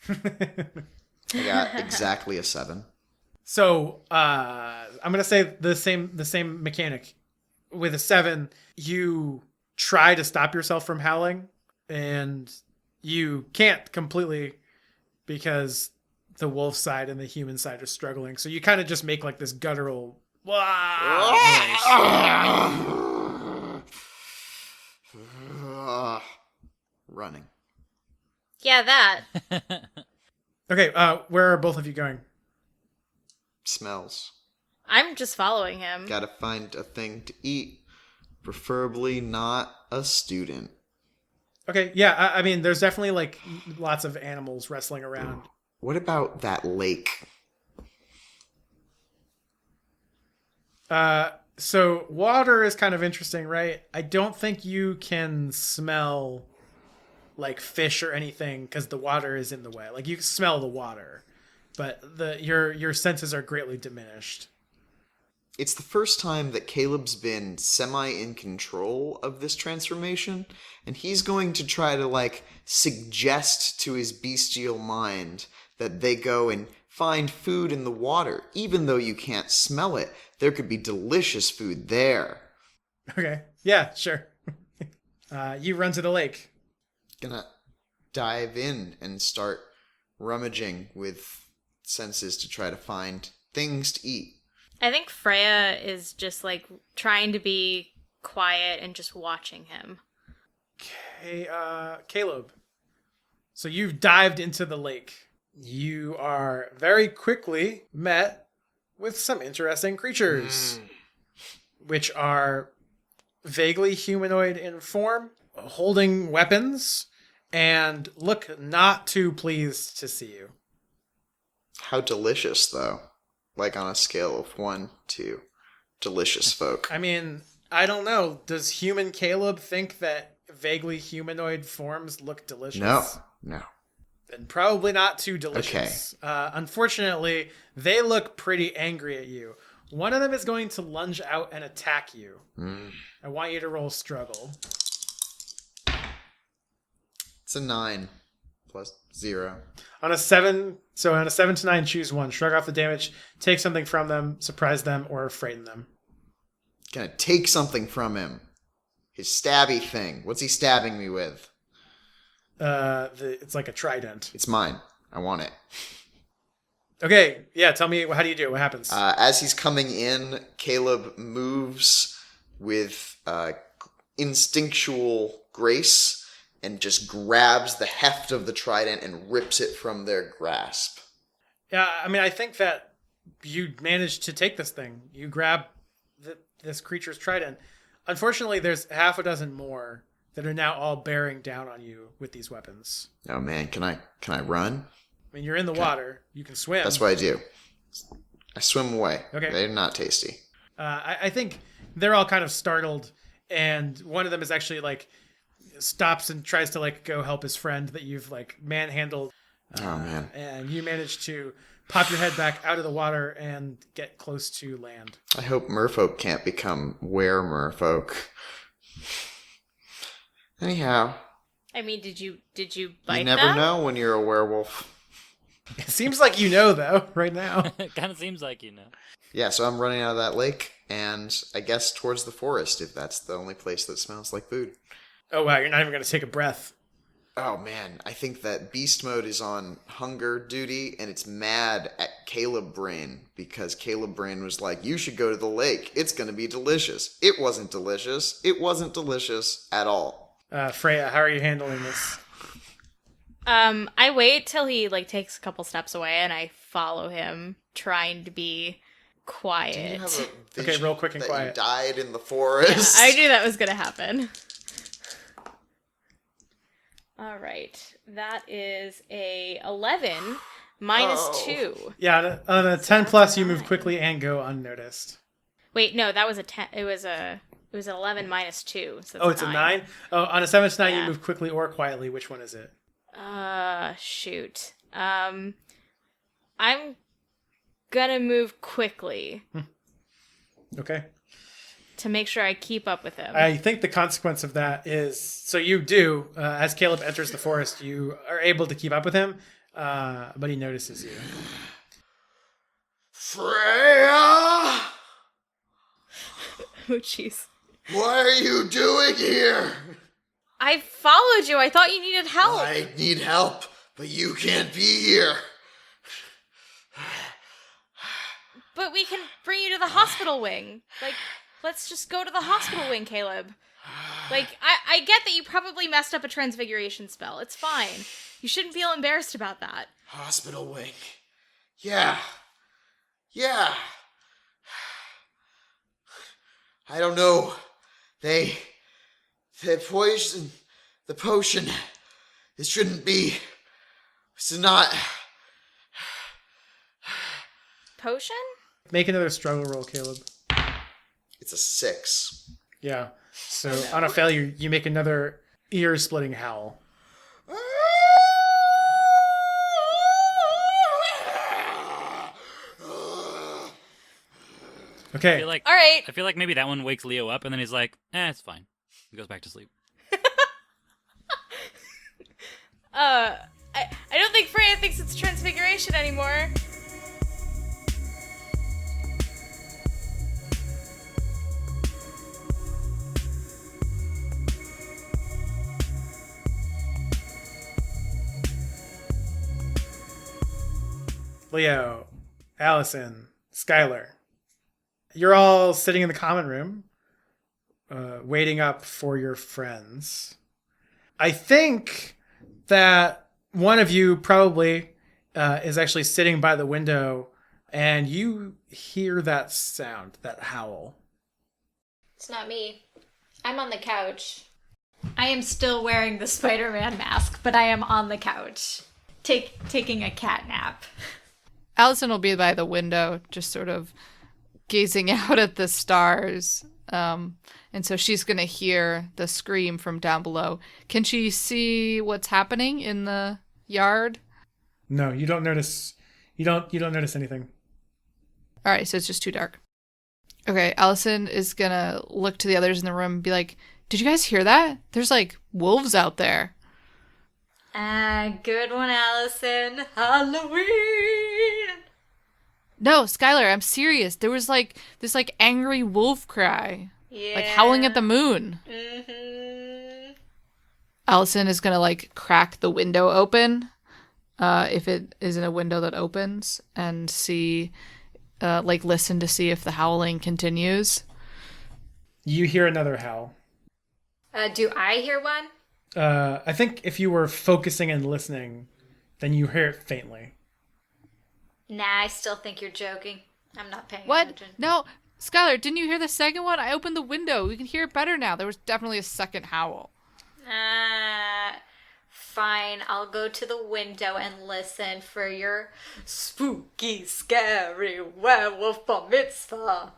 I got exactly a 7. So I'm gonna say the same mechanic. With a 7, you try to stop yourself from howling, and you can't completely because the wolf side and the human side are struggling. So you kind of just make like this guttural noise. Running. Yeah, that. Okay, where are both of you going? Smells. I'm just following him. Gotta find a thing to eat. Preferably not a student. Okay, yeah, I mean, there's definitely like lots of animals wrestling around. What about that lake? So water is kind of interesting, right? I don't think you can smell like fish or anything because the water is in the way. Like you can smell the water, but your senses are greatly diminished. It's the first time that Caleb's been semi in control of this transformation, and he's going to try to like suggest to his bestial mind that they go and find food in the water. Even though you can't smell it, there could be delicious food there. Okay, yeah, sure. You run to the lake. Gonna dive in and start rummaging with senses to try to find things to eat. I think Freya is just like trying to be quiet and just watching him. Okay, Caleb. So you've dived into the lake. You are very quickly met with some interesting creatures, which are vaguely humanoid in form, holding weapons, and look not too pleased to see you. How delicious, though. Like on a scale of 1 to delicious folk. I mean, I don't know. Does human Caleb think that vaguely humanoid forms look delicious? No. Then probably not too delicious. Okay. Unfortunately, they look pretty angry at you. One of them is going to lunge out and attack you. I want you to roll struggle. It's a 9 plus 0. On a 7 to 9, choose one. Shrug off the damage, take something from them, surprise them, or frighten them. Gonna take something from him. His stabby thing. What's he stabbing me with? It's like a trident. It's mine. I want it. Okay, yeah, tell me, how do you do it? What happens? As he's coming in, Caleb moves with instinctual grace and just grabs the heft of the trident and rips it from their grasp. Yeah, I mean, I think that you managed to take this thing. You grab this creature's trident. Unfortunately, there's half a dozen more that are now all bearing down on you with these weapons. Oh man, can I run? I mean, you're in the water. You can swim. That's what I do. I swim away. Okay. They're not tasty. I think they're all kind of startled, and one of them is actually like stops and tries to like go help his friend that you've like manhandled. Oh man. And you manage to pop your head back out of the water and get close to land. I hope merfolk can't become were-merfolk. Anyhow. I mean, did you bite You never them? know when you're a werewolf. It seems like you know, though, right now. It kind of seems like you know. Yeah, so I'm running out of that lake, and I guess towards the forest, if that's the only place that smells like food. Oh, wow, you're not even going to take a breath. Oh, man, I think that beast mode is on hunger duty, and it's mad at Caleb Brain, because Caleb Brain was like, you should go to the lake. It's going to be delicious. It wasn't delicious. It wasn't delicious at all. Freya, how are you handling this? I wait till he like takes a couple steps away, and I follow him, trying to be quiet. Do you have a Okay, vision real quick and that quiet. You died in the forest? Yeah, I knew that was gonna happen. All right, that is a 11 minus 2. Yeah, on a 10 plus, you move quickly and go unnoticed. Wait, no, that was a 10. It was an 11 minus 2. So Oh, it's a 9? Oh, on a 7 to 9, Yeah. you move quickly or quietly. Which one is it? Shoot. I'm gonna move quickly. Okay. To make sure I keep up with him. I think the consequence of that is, so you do, as Caleb enters the forest, you are able to keep up with him, but he notices you. Freya! Oh, jeez. What are you doing here? I followed you. I thought you needed help. I need help, but you can't be here. But we can bring you to the hospital wing. Like, let's just go to the hospital wing, Caleb. Like, I get that you probably messed up a transfiguration spell. It's fine. You shouldn't feel embarrassed about that. Hospital wing. Yeah. Yeah. I don't know. They poisoned the potion. It shouldn't be. It's not. Potion? Make another struggle roll, Caleb. It's a 6. Yeah. So on a failure, you make another ear-splitting howl. Okay. I feel like, All right. I feel like maybe that one wakes Leo up, and then he's like, it's fine. He goes back to sleep. I don't think Freya thinks it's transfiguration anymore. Leo, Allison, Skyler. You're all sitting in the common room, waiting up for your friends. I think that one of you probably is actually sitting by the window, and you hear that sound, that howl. It's not me. I'm on the couch. I am still wearing the Spider-Man mask, but I am on the couch, taking a cat nap. Allison will be by the window, just sort of gazing out at the stars. And so she's going to hear the scream from down below. Can she see what's happening in the yard? No, you don't notice. You don't notice anything. All right, so it's just too dark. Okay, Allison is gonna look to the others in the room and be like, did you guys hear that? There's like wolves out there. Good one, Allison. Halloween! No, Skylar, I'm serious. There was like this like angry wolf cry. Yeah. Like howling at the moon. Mm-hmm. Allison is gonna like crack the window open, if it isn't a window that opens, and see, like listen to see if the howling continues. You hear another howl. Do I hear one? I think if you were focusing and listening, then you hear it faintly. Nah, I still think you're joking. I'm not paying What? attention. No, Skylar, didn't you hear the second one? I opened the window. We can hear it better now. There was definitely a second howl. Fine. I'll go to the window and listen for your spooky, scary werewolf bar mitzvah.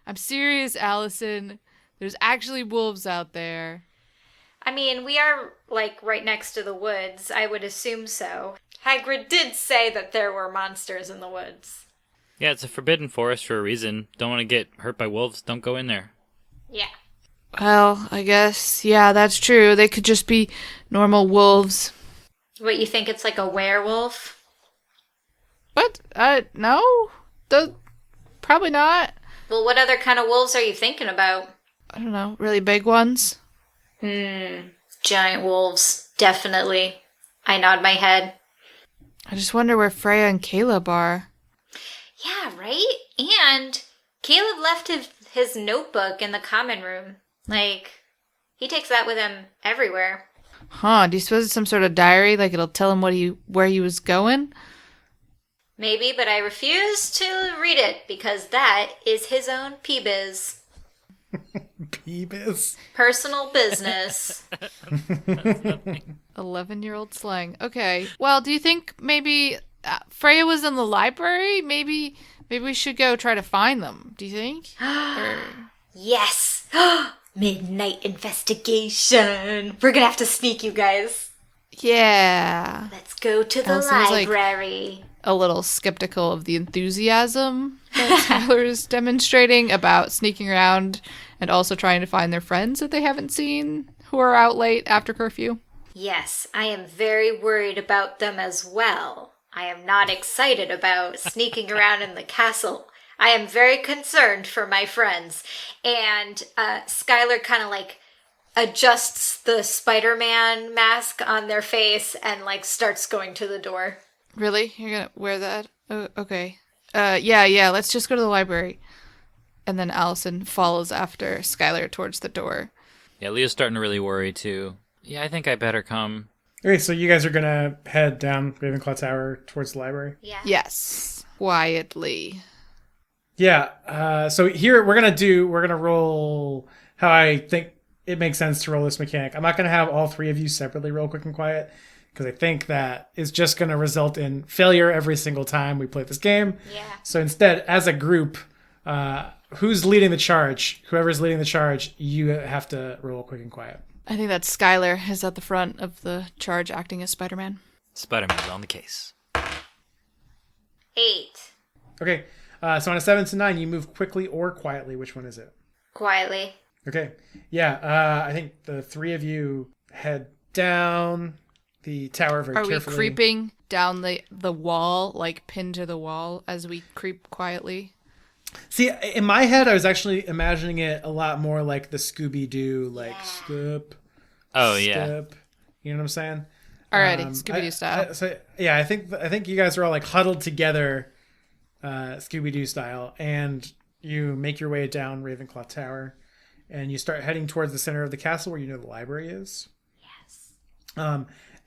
I'm serious, Allison. There's actually wolves out there. I mean, we are, like, right next to the woods. I would assume so. Hagrid did say that there were monsters in the woods. Yeah, it's a forbidden forest for a reason. Don't want to get hurt by wolves. Don't go in there. Yeah. Well, I guess, yeah, that's true. They could just be normal wolves. What, you think it's like a werewolf? What? No? Probably not. Well, what other kind of wolves are you thinking about? I don't know. Really big ones? Giant wolves. Definitely. I nod my head. I just wonder where Freya and Caleb are. Yeah, right? And Caleb left his notebook in the common room. Like, he takes that with him everywhere. Huh, do you suppose it's some sort of diary? Like it'll tell him where he was going? Maybe, but I refuse to read it because that is his own P-biz. P-biz? Personal business. 11-year-old slang. Okay. Well, do you think maybe Freya was in the library? Maybe we should go try to find them. Do you think? Yes. Midnight investigation. We're gonna have to sneak, you guys. Yeah. Let's go to the Allison's library. A little skeptical of the enthusiasm that Skylar is demonstrating about sneaking around and also trying to find their friends that they haven't seen who are out late after curfew. Yes, I am very worried about them as well. I am not excited about sneaking around in the castle. I am very concerned for my friends. And Skylar kind of like adjusts the Spider-Man mask on their face and like starts going to the door. Really? You're gonna wear that? Oh, okay. Yeah, let's just go to the library. And then Allison follows after Skylar towards the door. Yeah, Leo's starting to really worry too. Yeah, I think I better come. Okay, so you guys are gonna head down Ravenclaw Tower towards the library? Yeah. Yes. Quietly. Yeah, so here we're gonna roll how I think it makes sense to roll this mechanic. I'm not gonna have all three of you separately roll quick and quiet, because I think that is just gonna result in failure every single time we play this game. Yeah. So instead, as a group, who's leading the charge? Whoever's leading the charge, you have to roll quick and quiet. I think that Skylar is at the front of the charge acting as Spider-Man. Spider-Man's on the case. 8. Okay, so on a 7 to 9, you move quickly or quietly. Which one is it? Quietly. Okay, yeah, I think the three of you head down the tower very carefully. Are we creeping down the wall, like pinned to the wall, as we creep quietly? See, in my head, I was actually imagining it a lot more like the Scooby-Doo, like step. Oh yeah. Step. You know what I'm saying? Alrighty, Scooby-Doo style. I think you guys are all like huddled together, Scooby-Doo style, and you make your way down Ravenclaw Tower, and you start heading towards the center of the castle where you know the library is. Yes.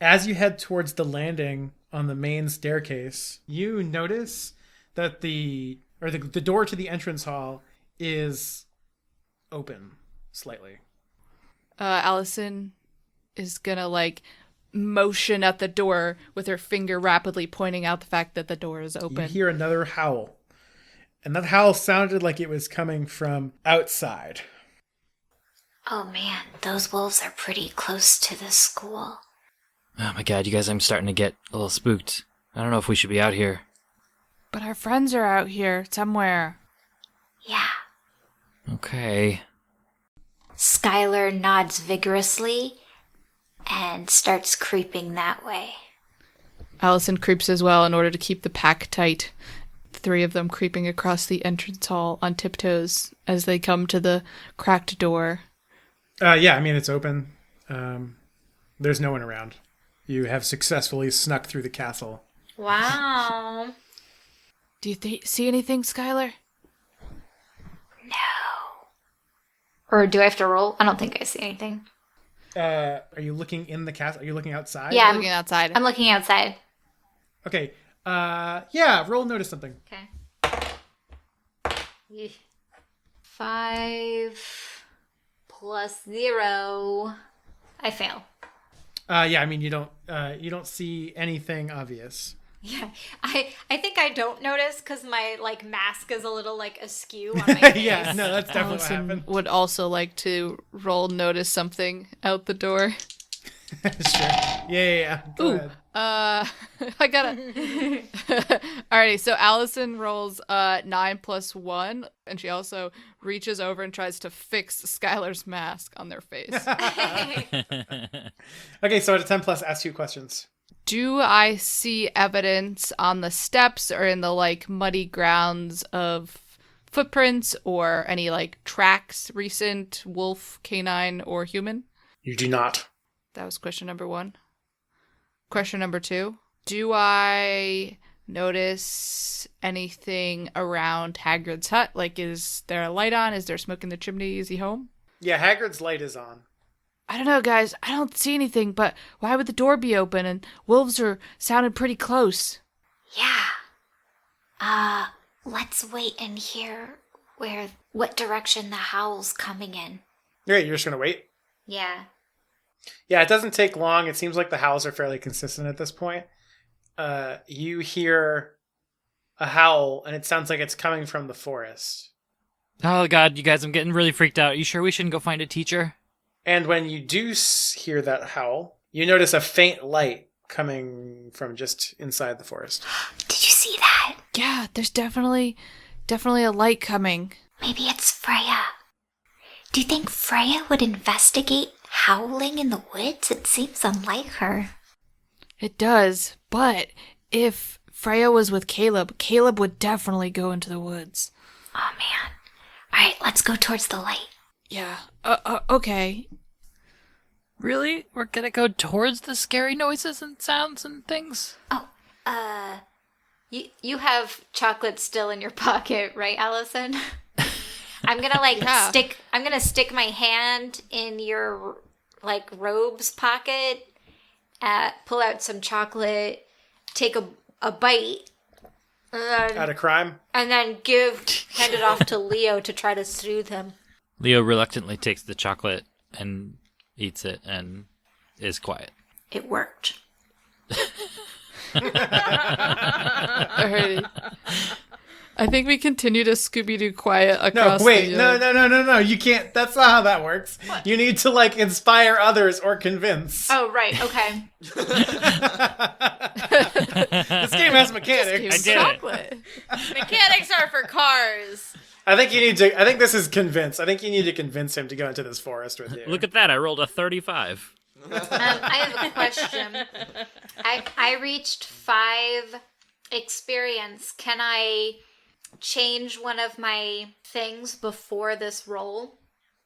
As you head towards the landing on the main staircase, you notice that the door to the entrance hall is open slightly. Allison is gonna like motion at the door with her finger rapidly pointing out the fact that the door is open. You hear another howl. And that howl sounded like it was coming from outside. Oh man, those wolves are pretty close to the school. Oh my god, you guys, I'm starting to get a little spooked. I don't know if we should be out here. But our friends are out here somewhere. Yeah. Okay. Skylar nods vigorously and starts creeping that way. Allison creeps as well in order to keep the pack tight. The three of them creeping across the entrance hall on tiptoes as they come to the cracked door. Yeah, I mean, it's open. There's no one around. You have successfully snuck through the castle. Wow. Do you see anything, Skylar? No. Or do I have to roll? I don't think I see anything. Are you looking in the castle? Are you looking outside? Yeah, I'm looking outside. I'm looking outside. Okay. Yeah, roll notice something. Okay. 5 plus 0. I fail. Yeah, I mean, you don't see anything obvious. Yeah, I think I don't notice because my mask is a little askew on my face. Yeah, no, that's definitely Allison what happened. would also like to roll notice something out the door. Sure. Yeah. Go ahead. I gotta. Alrighty, so Allison rolls 9 plus 1, and she also reaches over and tries to fix Skylar's mask on their face. Okay, so at a 10 plus, ask you questions. Do I see evidence on the steps or in the muddy grounds of footprints or any tracks, recent wolf, canine, or human? You do not. That was question number 1. Question number 2. Do I notice anything around Hagrid's hut? Is there a light on? Is there smoke in the chimney? Is he home? Yeah, Hagrid's light is on. I don't know, guys. I don't see anything, but why would the door be open? And wolves are sounded pretty close. Yeah. Let's wait and hear what direction the howl's coming in. Great, you're just gonna wait? Yeah. Yeah, it doesn't take long. It seems like the howls are fairly consistent at this point. You hear a howl, and it sounds like it's coming from the forest. Oh god, you guys, I'm getting really freaked out. Are you sure we shouldn't go find a teacher? And when you do hear that howl, you notice a faint light coming from just inside the forest. Did you see that? Yeah, there's definitely a light coming. Maybe it's Freya. Do you think Freya would investigate howling in the woods? It seems unlike her. It does, but if Freya was with Caleb would definitely go into the woods. Oh, man. All right, let's go towards the light. Yeah, okay. Really? We're gonna go towards the scary noises and sounds and things? Oh, you have chocolate still in your pocket, right, Allison? I'm gonna stick my hand in your robes pocket, pull out some chocolate, take a bite, Out of crime? and then hand it off to Leo to try to soothe him. Leo reluctantly takes the chocolate and eats it and is quiet. It worked. Alrighty. I think we continue to Scooby-Doo quiet across No, wait. the... No. You can't. That's not how that works. What? You need to, inspire others or convince. Oh, right. Okay. This game has mechanics. I did chocolate. Mechanics are for cars. I think this is convince. I think you need to convince him to go into this forest with you. Look at that, I rolled a 35. I have a question. I reached 5 experience. Can I change one of my things before this roll?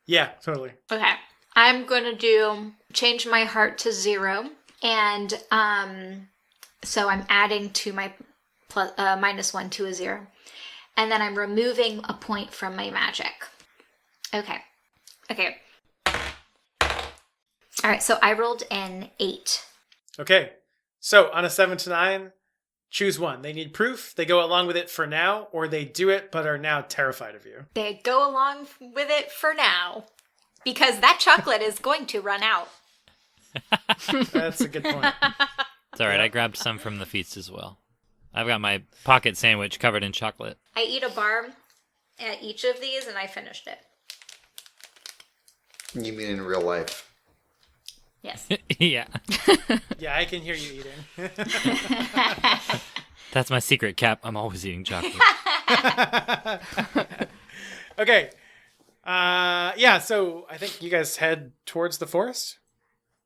Yeah, totally. Okay. I'm going to change my heart to 0. And so I'm adding to my -1 to a 0. And then I'm removing a point from my magic. Okay. All right, so I rolled an 8. Okay. So on a 7 to 9, choose one. They need proof, they go along with it for now, or they do it but are now terrified of you. They go along with it for now. Because that chocolate is going to run out. That's a good point. It's alright, I grabbed some from the feast as well. I've got my pocket sandwich covered in chocolate. I eat a bar at each of these and I finished it. You mean in real life? Yes. Yeah. Yeah, I can hear you eating. That's my secret, Cap. I'm always eating chocolate. Okay. Yeah, so I think you guys head towards the forest.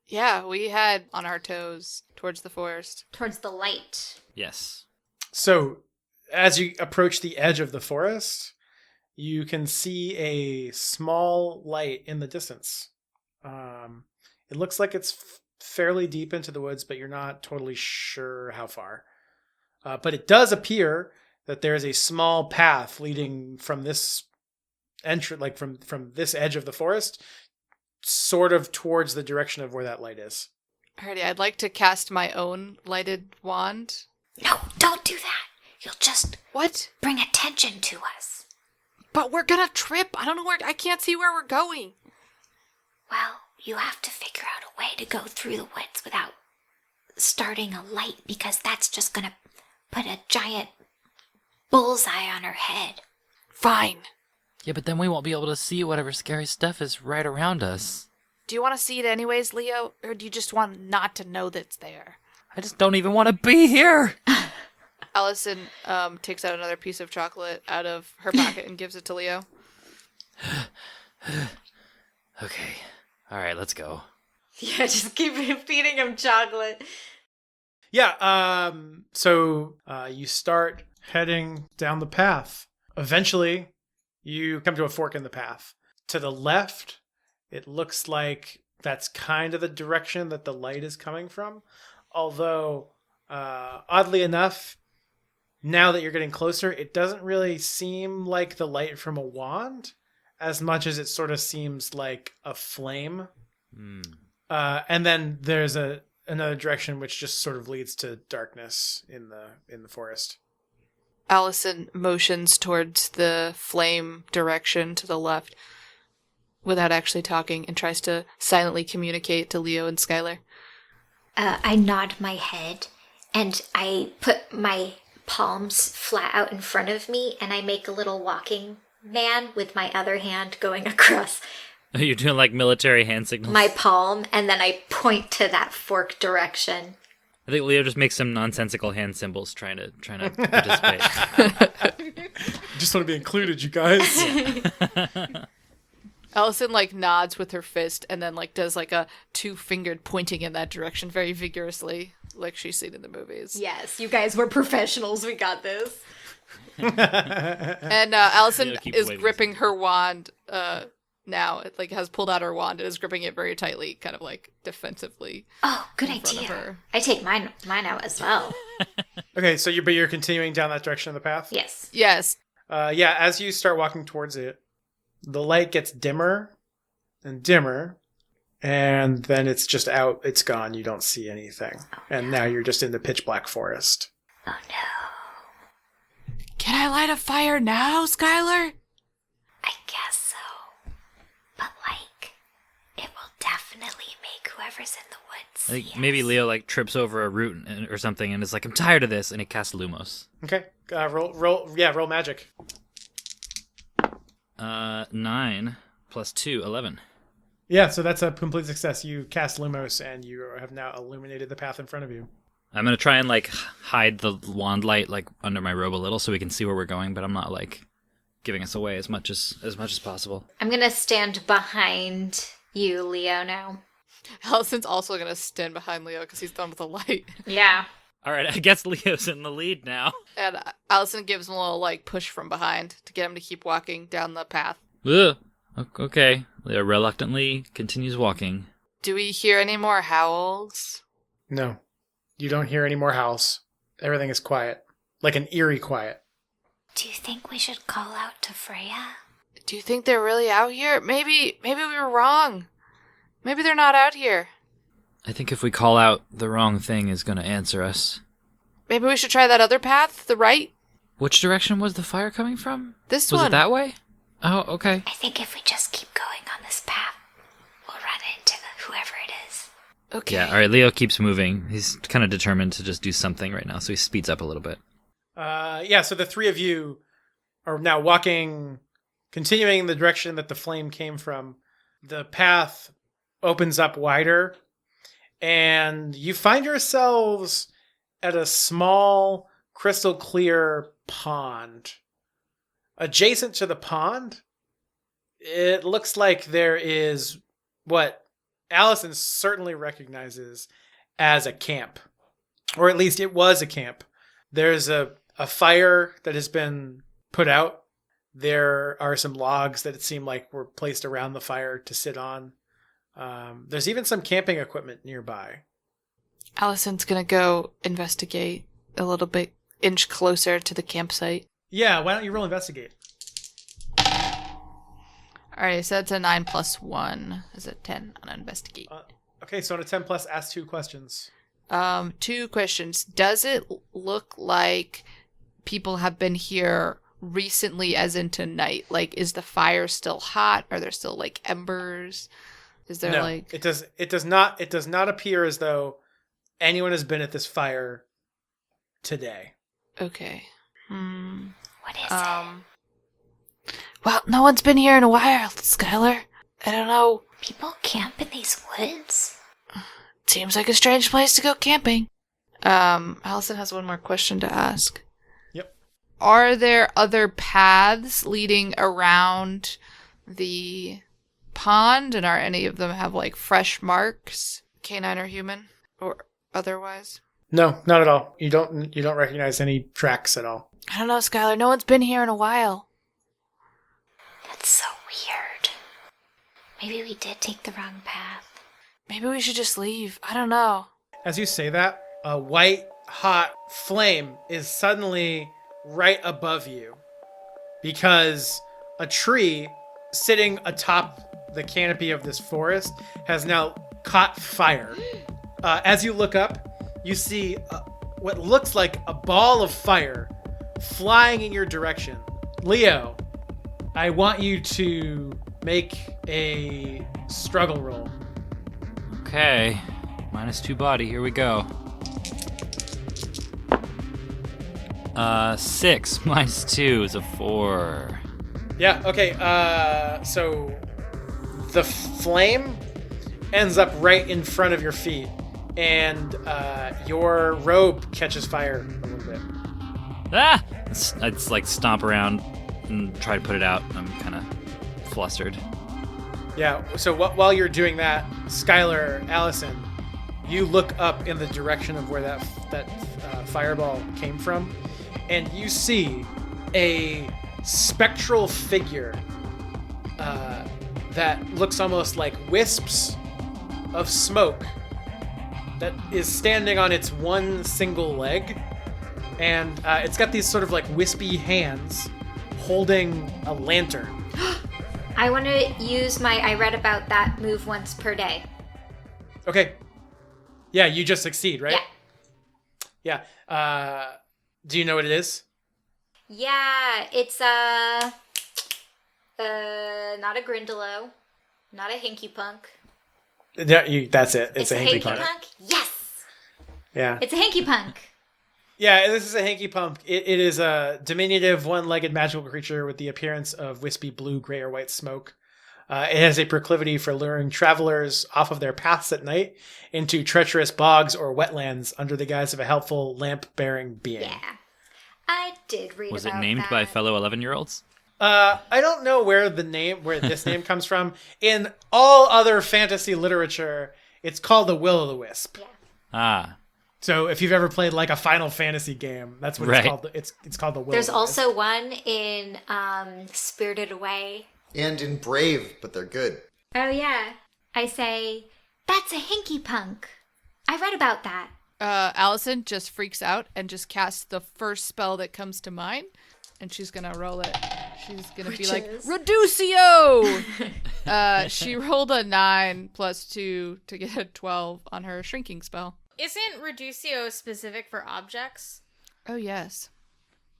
Yeah, we head on our toes towards the forest. Towards the light. Yes. So as you approach the edge of the forest, you can see a small light in the distance. It looks like it's fairly deep into the woods, but you're not totally sure how far. But it does appear that there's a small path leading from this like from this edge of the forest, sort of towards the direction of where that light is. Alrighty, I'd like to cast my own lighted wand. No, don't do that. You'll just What? bring attention to us. But we're gonna trip. I don't know where. I can't see where we're going. Well, you have to figure out a way to go through the woods without starting a light, because that's just gonna put a giant bullseye on her head. Fine. Yeah, but then we won't be able to see whatever scary stuff is right around us. Do you want to see it anyways, Leo? Or do you just want not to know that it's there? I just don't even want to be here. Allison takes out another piece of chocolate out of her pocket and gives it to Leo. Okay. All right, let's go. Yeah, just keep feeding him chocolate. Yeah, so you start heading down the path. Eventually, you come to a fork in the path. To the left, it looks like that's kind of the direction that the light is coming from. Although, oddly enough, now that you're getting closer, it doesn't really seem like the light from a wand as much as it sort of seems like a flame. And then there's another direction which just sort of leads to darkness in the forest. Allison motions towards the flame direction to the left without actually talking and tries to silently communicate to Leo and Skylar. I nod my head and I put my palms flat out in front of me and I make a little walking man with my other hand going across Are you doing like military hand signals? my palm, and then I point to that fork direction. I think Leo just makes some nonsensical hand symbols trying to participate. Just want to be included, you guys. Allison nods with her fist and then does a two-fingered pointing in that direction very vigorously, like she's seen in the movies. Yes, you guys were professionals. We got this. And Allison Leo, keep is waving gripping her wand now. It has pulled out her wand and is gripping it very tightly, kind of defensively. Oh, good in front of idea. her. I take mine out as well. Okay, so you're continuing down that direction of the path? Yes. Yes. Yeah, as you start walking towards it, the light gets dimmer and dimmer, and then it's just out. It's gone. You don't see anything. And now you're just in the pitch black forest. Oh no. Can I light a fire now, Skylar? I guess so. But it will definitely make whoever's in the woods I think see maybe us. Leo trips over a root or something and is like, I'm tired of this, and he casts Lumos. Okay, roll magic. 9 plus 2, 11. Yeah, so that's a complete success. You cast Lumos, and you have now illuminated the path in front of you. I'm gonna try and hide the wand light under my robe a little so we can see where we're going, but I'm not giving us away as much as possible. I'm gonna stand behind you, Leo, now. Allison's also going to stand behind Leo because he's done with the light. Yeah. All right, I guess Leo's in the lead now. And Allison gives him a little push from behind to get him to keep walking down the path. Ugh. Okay. Leo reluctantly continues walking. Do we hear any more howls? No, you don't hear any more howls. Everything is quiet, like an eerie quiet. Do you think we should call out to Freya? Do you think they're really out here? Maybe we were wrong. Maybe they're not out here. I think if we call out, the wrong thing is going to answer us. Maybe we should try that other path, the right? Which direction was the fire coming from? This Was one. it that way? Oh, okay. I think if we just keep going on this path, we'll run into whoever it is. Okay. Yeah, all right, Leo keeps moving. He's kind of determined to just do something right now, so he speeds up a little bit. Yeah, so the three of you are now walking, continuing in the direction that the flame came from. The path opens up wider, and you find yourselves at a small crystal clear pond. Adjacent to the pond, it looks like there is what Allison certainly recognizes as a camp. Or at least it was a camp. There's a fire that has been put out. There are some logs that it seemed like were placed around the fire to sit on. There's even some camping equipment nearby. Allison's gonna go investigate a little bit, inch closer to the campsite. Yeah, why don't you roll investigate? Alright, so that's a 9 plus 1 is a 10 on investigate. Okay, so on a 10 plus, ask 2 questions. 2 questions. Does it look like people have been here recently, as in tonight? Like, is the fire still hot? Are there still like embers? Is there No, like it does not appear as though anyone has been at this fire today. okay? What is it? Well, no one's been here in a while, Skylar. I don't know. People camp in these woods? Seems like a strange place to go camping. Allison has one more question to ask. Yep. Are there other paths leading around the pond, and are any of them have like fresh marks, canine or human, or otherwise? No, not at all. You don't recognize any tracks at all. I don't know, Skylar. No one's been here in a while. That's so weird. Maybe we did take the wrong path. Maybe we should just leave. I don't know. As you say that, a white hot flame is suddenly right above you because a tree sitting atop the canopy of this forest has now caught fire. As you look up, you see what looks like a ball of fire flying in your direction. Leo, I want you to make a struggle roll. Okay. -2 body. Here we go. 6 -2 is a 4. Yeah, okay. So the flame ends up right in front of your feet, and your robe catches fire a little bit. Ah! I'd like stomp around and try to put it out. I'm kind of flustered. Yeah, so while you're doing that, Skylar, Allison, you look up in the direction of where that fireball came from, and you see a spectral figure that looks almost like wisps of smoke that is standing on its one single leg, and it's got these sort of like wispy hands holding a lantern. I want to use I read about that move once per day. Okay. Yeah, you just succeed, right? Yeah. Yeah. Do you know what it is? Yeah, it's not a Grindalo, not a Hinky Punk. That's it. It's a Hanky Hinky Punk. Yes! Yeah. It's a Hinky Punk. Yeah, this is a Hanky Punk. It is a diminutive one-legged magical creature with the appearance of wispy blue, gray, or white smoke. It has a proclivity for luring travelers off of their paths at night into treacherous bogs or wetlands under the guise of a helpful lamp-bearing being. Yeah. I did read Was about it named that. by fellow 11-year-olds? I don't know where this name comes from. In all other fantasy literature, it's called the Will-o'-the-Wisp. Yeah. Ah. So if you've ever played like a Final Fantasy game, that's what it's called. It's called the Will. There's also one in Spirited Away. And in Brave, but they're good. Oh yeah. I say, that's a Hinky Punk. I read about that. Allison just freaks out and just casts the first spell that comes to mind, and she's gonna roll it. She's gonna be like, Reducio! She rolled a 9 plus 2 to get a 12 on her shrinking spell. Isn't Reducio specific for objects? Oh, yes.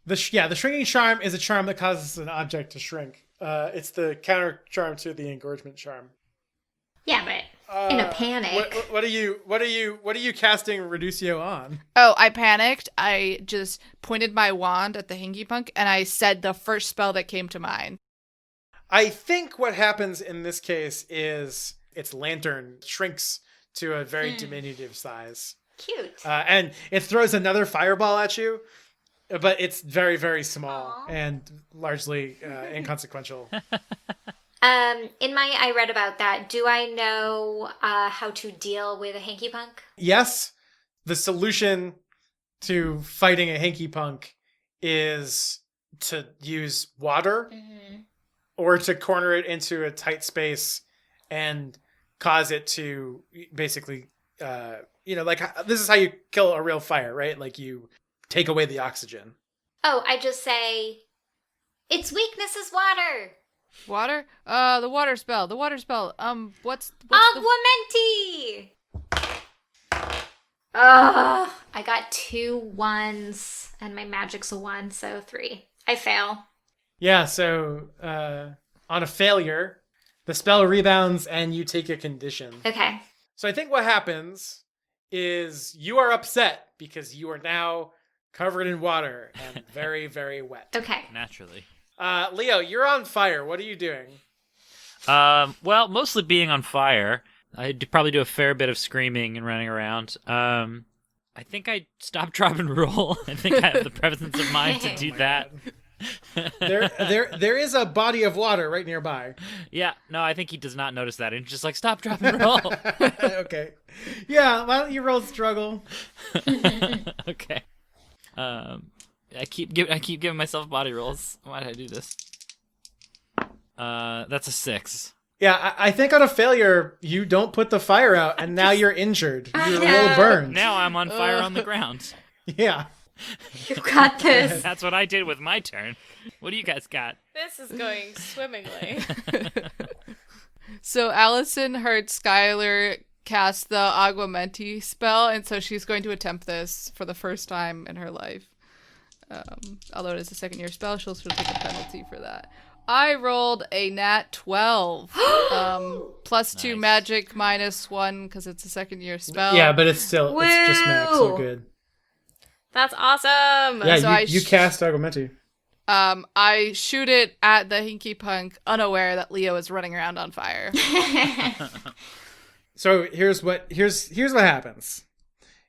The shrinking charm is a charm that causes an object to shrink. It's the counter charm to the engorgement charm. Yeah, but in a panic. What are you casting Reducio on? Oh, I panicked. I just pointed my wand at the Hinky Punk, and I said the first spell that came to mind. I think what happens in this case is its lantern shrinks to a very diminutive size. Cute. And it throws another fireball at you. but it's very, very small and largely inconsequential. In my I read about that. Do I know how to deal with a hanky punk? Yes, the solution to fighting a hanky punk is to use water or to corner it into a tight space and cause it to basically, this is how you kill a real fire, right? Like you take away the oxygen. Oh, I just say, its weakness is water. Water? The water spell. What's Aguamenti! I got 2 1s, and my magic's a 1, so 3. I fail. Yeah, so on a failure, the spell rebounds and you take a condition. Okay. So I think what happens is you are upset because you are now covered in water and very, very wet. Okay. Naturally. Leo, you're on fire. What are you doing? Well, mostly being on fire. I'd probably do a fair bit of screaming and running around. I think I stop, drop, and roll. I think I have the presence of mind to do that. There is a body of water right nearby. Yeah, no, I think he does not notice that. And just like, stop, drop, and roll. Okay. Yeah, why don't you roll struggle? Okay. I keep giving myself body rolls. Why did I do this? That's a 6. Yeah, I think on a failure, you don't put the fire out, and now you're injured. You're a little burned. Now I'm on fire on the ground. Yeah. You got this. That's what I did with my turn. What do you guys got? This is going swimmingly. So Allison heard Skylar cast the Aguamenti spell, and so she's going to attempt this for the first time in her life. Although it is a second-year spell, she'll take a penalty for that. I rolled a nat 12. Plus 2 magic, minus 1, because it's a second-year spell. Yeah, but it's still, it's just max, so good. That's awesome. Yeah, So you cast Augmenti. I shoot it at the hinky punk, unaware that Leo is running around on fire. So here's what happens.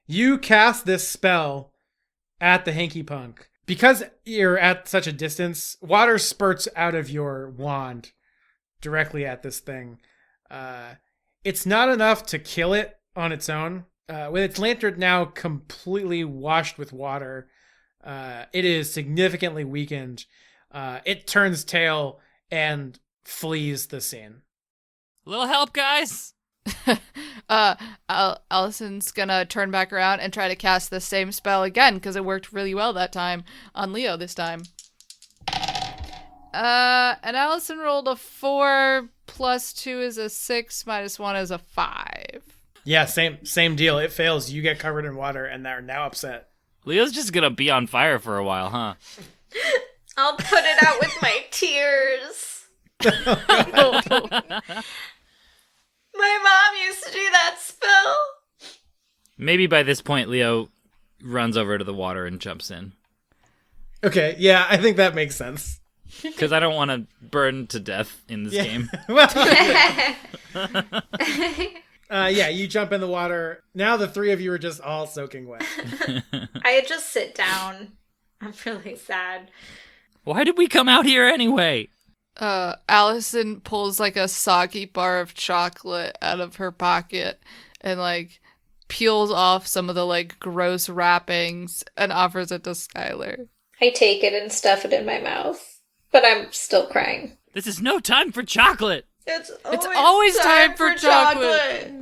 You cast this spell at the hanky punk. Because you're at such a distance, water spurts out of your wand directly at this thing. It's not enough to kill it on its own. With its lantern now completely washed with water, it is significantly weakened. It turns tail and flees the scene. A little help, guys! Allison's gonna turn back around and try to cast the same spell again, because it worked really well that time on Leo this time. And Allison rolled a 4, plus 2 is a 6, minus 1 is a 5. Yeah, same deal. It fails. You get covered in water and they're now upset. Leo's just gonna be on fire for a while, huh? I'll put it out with my tears. My mom used to do that spell. Maybe by this point, Leo runs over to the water and jumps in. Okay, yeah, I think that makes sense. Because I don't want to burn to death in this game. Yeah, you jump in the water. Now the three of you are just all soaking wet. I just sit down. I'm really sad. Why did we come out here anyway? Allison pulls like a soggy bar of chocolate out of her pocket and like peels off some of the like gross wrappings and offers it to Skylar. I take it and stuff it in my mouth, but I'm still crying. This is no time for chocolate. It's always time for chocolate.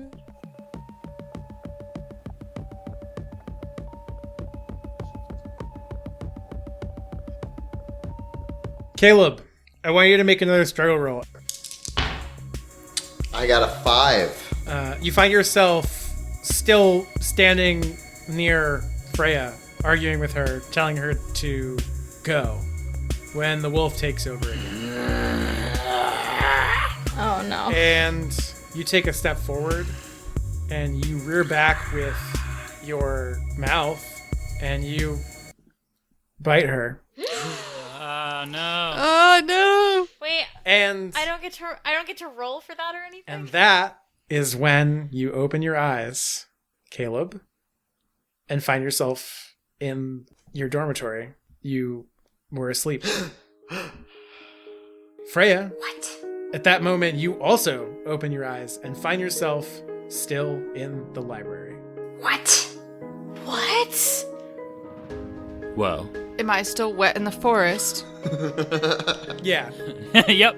Caleb, I want you to make another struggle roll. I got a 5. You find yourself still standing near Freya, arguing with her, telling her to go, when the wolf takes over again. Oh no. And you take a step forward, and you rear back with your mouth, and you bite her. No. Oh no. Wait, And I don't get to roll for that or anything? And that is when you open your eyes, Caleb, and find yourself in your dormitory. you were asleep. Freya, What? at that moment, you also open your eyes and find yourself still in the library. What? What? Whoa. Am I still wet in the forest? Yeah. Yep.